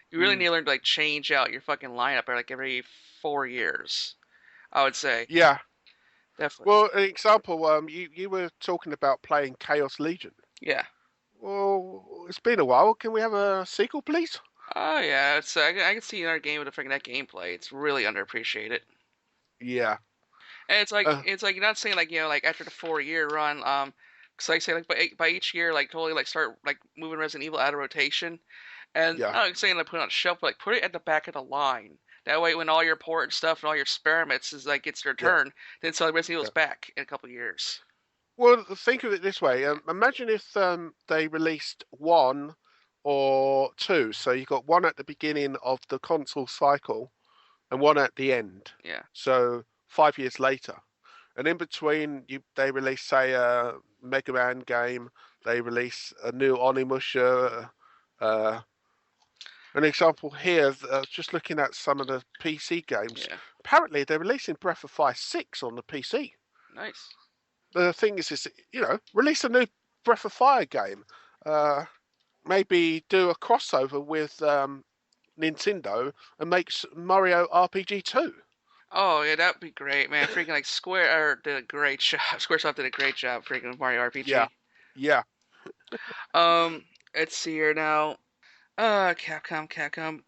You really Mm. need to learn to like change out your fucking lineup like every 4 years. I would say Yeah. definitely. Well, an example. You were talking about playing Chaos Legion. Yeah. Well, it's been a while. Can we have a sequel, please? Oh yeah. It's I can see another game with a freaking that gameplay. It's really underappreciated. Yeah. And Uh, it's like you're not saying like like after the 4 year run, because like say like by each year like totally like start like moving Resident Evil out of rotation, and yeah. I'm not saying like put it on a shelf, but like put it at the back of the line. That way, when all your important stuff and all your experiments is like gets their Yeah. turn, then suddenly Resident Evil's Yeah. back in a couple of years. Well, think of it this way. Imagine if they released one or two. So you got one at the beginning of the console cycle and one at the end. Yeah. So 5 years later. And in between, they release, say, a Mega Man game. They release a new Onimusha. Uh, an example here, just looking at some of the PC games. Yeah. Apparently, they're releasing Breath of Fire 6 on the PC. Nice. The thing is, release a new Breath of Fire game. Uh, Maybe do a crossover with Nintendo and make Mario RPG 2. Oh yeah, that'd be great, man. Freaking like Square did a great job. SquareSoft did a great job freaking with Mario Yeah, RPG. yeah. Um, let's see here now. Capcom.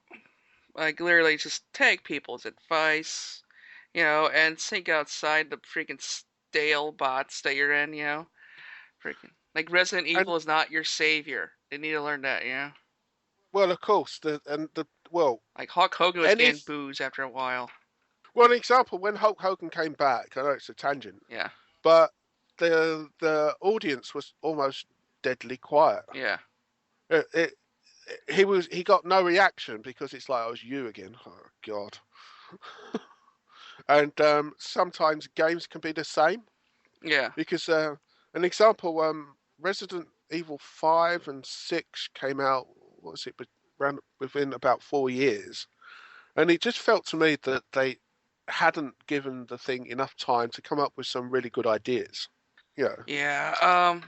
Like literally just take people's advice, and think outside the freaking stale bots that you're in, Freaking like Resident And Evil is not your savior. They need to learn that. well, of course, well, Like Hulk Hogan was any getting booze after a while. well, an example when Hulk Hogan came back. I know it's a tangent, Yeah, but the audience was almost deadly quiet. yeah, It, he got no reaction because it's like, oh, it's you again. Oh God. And sometimes games can be the same yeah, because an example, Resident Evil 5 and 6 came out. What was it? Around within about 4 years, and it just felt to me that they hadn't given the thing enough time to come up with some really good ideas. Yeah. yeah.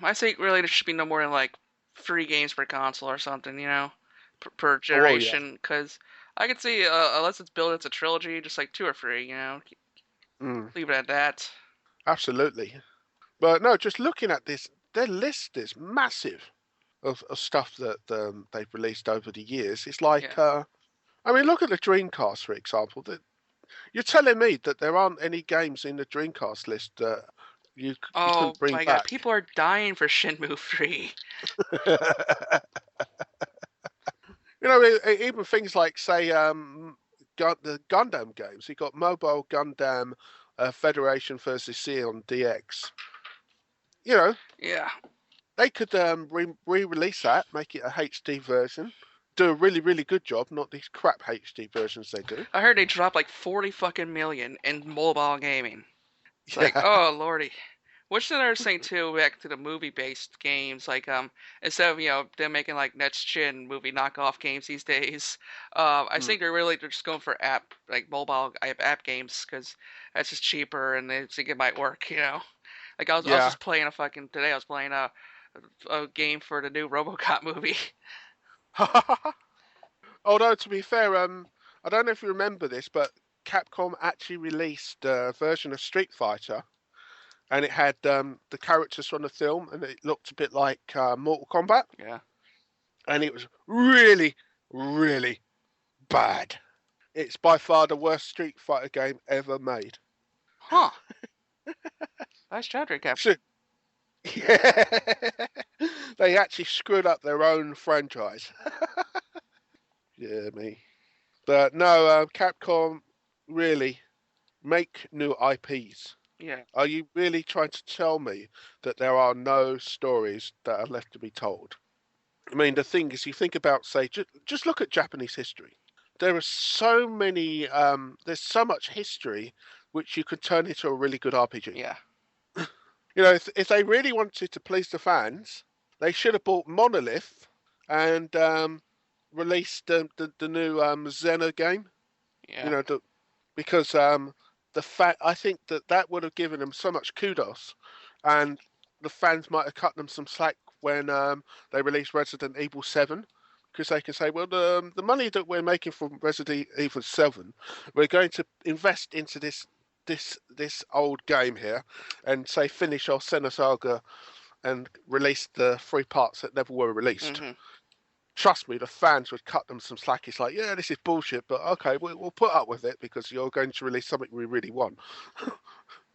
I think really there should be no more than like 3 games per console or something, per Oh, well, yeah. generation. Because I could see unless it's built as a trilogy, just like 2 or 3, Mm, leave it at that. absolutely. But no, just looking at this, their list is massive of stuff that they've released over the years. It's like, Yeah. I mean, look at the Dreamcast, for example. You're telling me that there aren't any games in the Dreamcast list that you Oh couldn't bring my God, back? people are dying for Shenmue 3. Even things like, say, the Gundam games. You got Mobile Gundam Federation versus C on DX. You know, Yeah. they could re-release that, make it a HD version, do a really, really good job, not these crap HD versions they do. I heard they dropped like 40 fucking million in mobile gaming. It's like, Yeah. oh lordy. Which is another thing too, back to the movie-based games, like instead of them making like next gen movie knockoff games these days, I Mm. think they're just going for mobile app games because that's just cheaper and they think it might work. Like I was Yeah. just playing today I was playing a game for the new RoboCop movie. Although to be fair, I don't know if you remember this, but Capcom actually released a version of Street Fighter, and it had the characters from the film, and it looked a bit like Mortal Kombat, Yeah. and it was really, really bad. It's by far the worst Street Fighter game ever made. Huh. Nice job, Cap. So, yeah, they actually screwed up their own franchise. Yeah, me. But no, Capcom really make new IPs. Yeah. Are you really trying to tell me that there are no stories that are left to be told? I mean, the thing is, you think about, say, just look at Japanese history. There are so many, there's so much history which you could turn into a really good RPG. Yeah. If they really wanted to please the fans, they should have bought Monolith and released the new Xena game. You Yeah. know, because the fact I think that would have given them so much kudos, and the fans might have cut them some slack when they released Resident Evil 7, because they can say, well, the money that we're making from Resident Evil 7, we're going to invest into this old game here, and say finish our Senna Saga and release the 3 parts that never were released. Mhm. Trust me, the fans would cut them some slack. It's like, yeah, this is bullshit, but okay, we'll put up with it because you're going to release something we really want.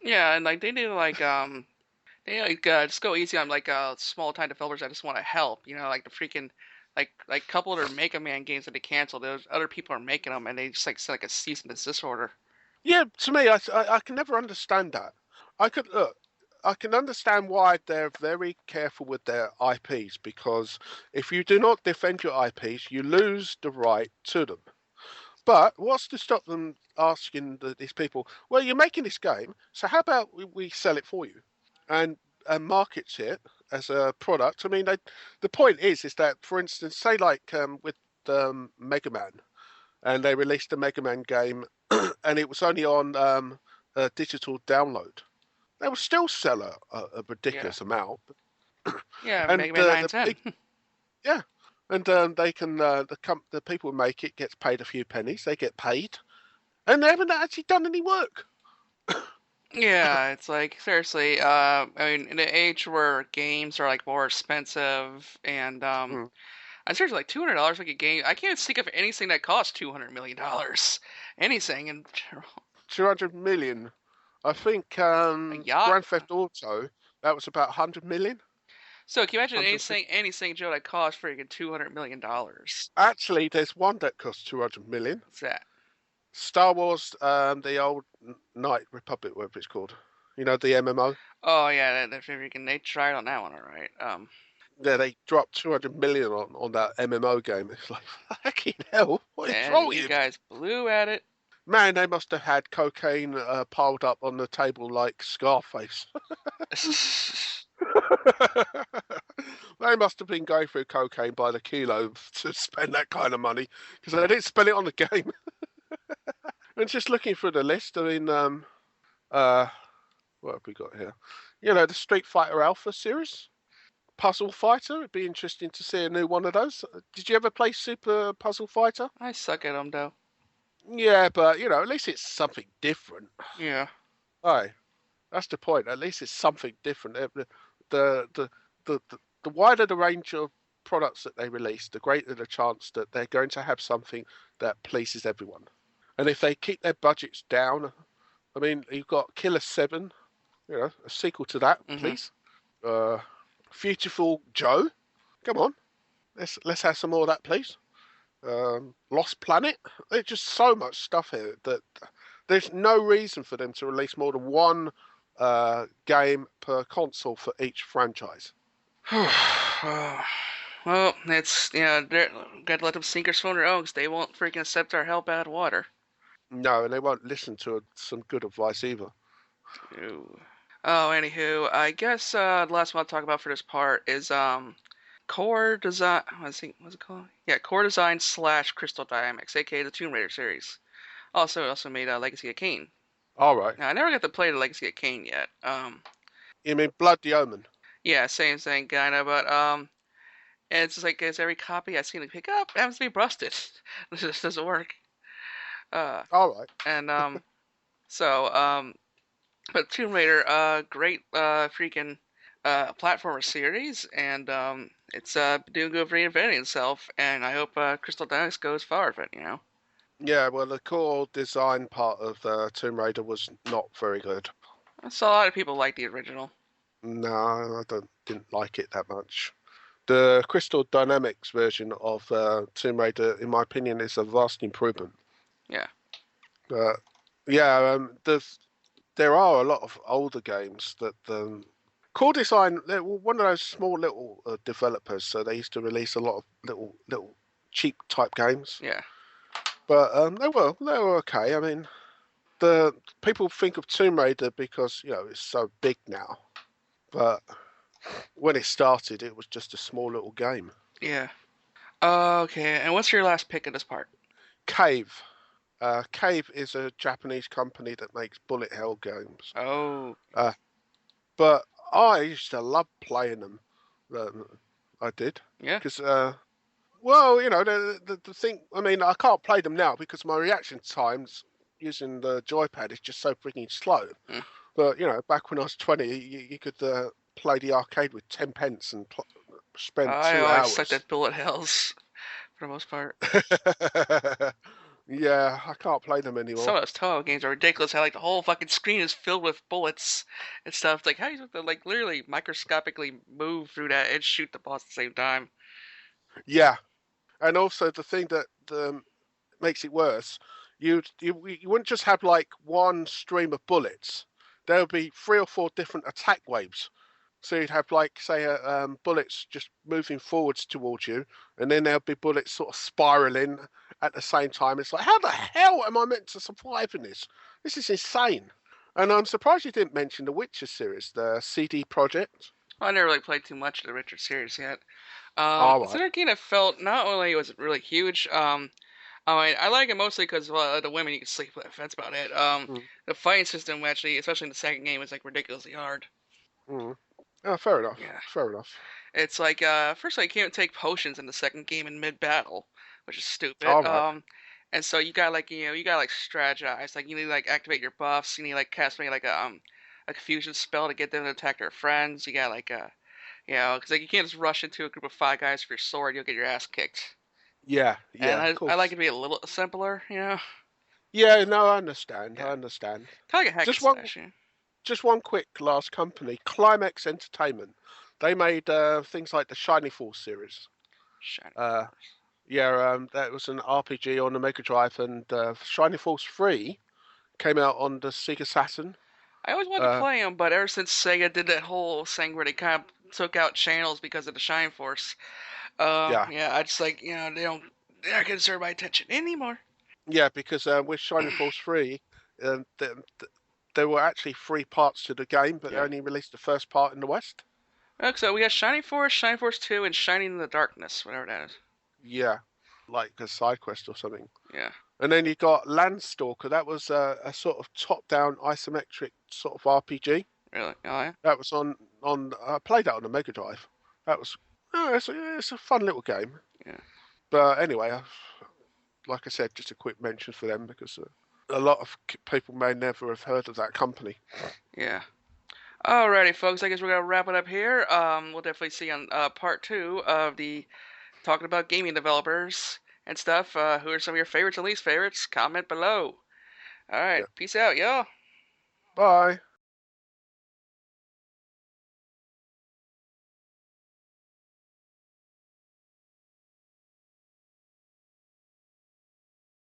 Yeah, and like they need to just go easy on like small time developers that just want to help. Like the freaking like couple of their Mega Man games that they canceled. Those other people are making them, and they just like send like a cease and desist order. Yeah, to me, I can never understand that. Look, I can understand why they're very careful with their IPs, because if you do not defend your IPs, you lose the right to them. But what's to stop them asking these people, well, you're making this game, so how about we sell it for you and markets it as a product? I mean, the point is that, for instance, say like with Mega Man, and they released a Mega Man game, and it was only on a digital download. They will still sell a Yeah, ridiculous amount, yeah, and Mega Man 9 10. yeah, and they can the people who make it gets paid a few pennies. They get paid, and they haven't actually done any work. Yeah, it's like seriously. I mean, in an age where games are like more expensive, and Mm. I'm seriously like $200 like a game. I can't think of anything that costs $200 million. Anything, and 200 million. I think a yacht. Grand Theft Auto, that was about 100 million. So can you imagine 150. anything, Joe, that costs freaking $200 million? Actually, there's one that costs 200 million. What's that? Star Wars, the old Knight Republic, whatever it's called. You know, the MMO? Oh yeah, that freaking they tried on that one, all right. Yeah, they dropped 200 million on that MMO game. It's like, fucking hell, what is And wrong with you you? guys blew at it. Man, they must have had cocaine piled up on the table like Scarface. They must have been going through cocaine by the kilo to spend that kind of money because they didn't spend it on the game. And just looking through the list, I mean, uh, what have we got here? You know, the Street Fighter Alpha series, Puzzle Fighter. It'd be interesting to see a new one of those. Did you ever play Super Puzzle Fighter? I suck at them though. Yeah, but you know, at least it's something different. Yeah. Aye, that's the point. At least it's something different. The the the wider the range of products that they release, the greater the chance that they're going to have something that pleases everyone. And if they keep their budgets down, I mean, you've got Killer 7, you know, a sequel to that, Mhm. please. Uh, Beautiful Joe, come on, let's have some more of that, please. Lost Planet. There's just so much stuff here that there's no reason for them to release more than one game per console for each franchise. Well, it's they're gotta let them sink or swim on their own 'cause they won't freaking accept our hell bad water. No, and they won't listen to some good advice either. Ew. Oh, anywho, I guess the last one I'll talk about for this part is core design. What's it called? Yeah, core design slash Crystal Dynamics, aka the Tomb Raider series. Also made Legacy of Kain. All right. Now I never got to play the Legacy of Kain yet. You mean Blood the Omen? Yeah, same thing, kinda, but and it's just like as every copy I seem to pick up happens to be busted. This just doesn't work. Uh, All right. and so but Tomb Raider, great freaking platformer series, and it's doing good for reinventing itself, and I hope Crystal Dynamics goes far with it. Yeah, well, the core design part of Tomb Raider was not very good. I saw a lot of people like the original. No, I didn't like it that much. The Crystal Dynamics version of Tomb Raider, in my opinion, is a vast improvement. Yeah. But yeah, there are a lot of older games that Core Design, they're one of those small little developers, so they used to release a lot of little cheap type games. Yeah. But they were okay. I mean, the people think of Tomb Raider because you know it's so big now, but when it started, it was just a small little game. Yeah. Okay, and what's your last pick of this part? Cave. Cave is a Japanese company that makes bullet hell games. Oh, Uh, but I used to love playing them. I did yeah. because, well, you know, the thing. I mean, I can't play them now because my reaction times using the joypad is just so freaking slow. Hmm. But you know, back when I was 20, you could play the arcade with 10 pence and spend I two always sucked hours. at bullet hells for the most part. Yeah, I can't play them Some anymore. of those Toho games are ridiculous. How like the whole fucking screen is filled with bullets and stuff. It's like how you have to like literally microscopically move through that and shoot the boss at the same time. Yeah, and also the thing that makes it worse, you wouldn't just have like one stream of bullets. There would be three or four different attack waves. So you'd have like say bullets just moving forwards towards you, and then there'll be bullets sort of spiraling at the same time. It's like how the hell am I meant to survive in this? This is insane. And I'm surprised you didn't mention the Witcher series, the CD Projekt. Well, I never really played too much of the Richard series yet. All It's right. another game that felt not only was it really huge. I mean, I like it mostly because well, the women you can sleep with. That's about it. Mm, The fighting system actually, especially in the second game, is like ridiculously hard. mm. Oh, fair enough. Yeah. Fair enough. It's like first of all, you can't take potions in the second game in mid battle, which is stupid. All right. And so you got like you got like strategize. Like you need to like activate your buffs. You need to like cast maybe like a confusion spell to get them to attack their friends. You got like because like you can't just rush into a group of five guys with your sword. You'll get your ass kicked. Yeah, And yeah, of I like course. it to be a little simpler. Yeah, no, I understand. I Yeah, understand. kind of like a hack and Just one, slash. just one quick last company, Climax Entertainment. They made things like the Shiny Force series. Shiny Uh, Force. yeah, that was an RPG on the Mega Drive, and Shiny Force 3 came out on the Sega Saturn. I always wanted to Uh, play them, but ever since Sega did that whole thing where they kind of took out channels because of the Shine Force, yeah, yeah, I just like they're not gonna serve my attention anymore. yeah, because with Shiny Force 3, there were actually three parts to the game, but they Yeah. only released the first part in the West. Okay, so we got Shining Force 2, and Shining in the Darkness, whatever that is. Yeah, like a side quest or something. Yeah. And then you got Landstalker. That was a sort of top-down isometric sort of RPG. Really? Oh yeah. That was on. I played that on the Mega Drive. That was it's a fun little game. Yeah. But anyway, like I said, just a quick mention for them because a lot of people may never have heard of that company. Yeah. Alrighty, folks. I guess we're gonna wrap it up here. We'll definitely see on part two of the talking about gaming developers and stuff. Who are some of your favorites and least favorites? Comment below. All right. Yeah. Peace out, y'all. Bye.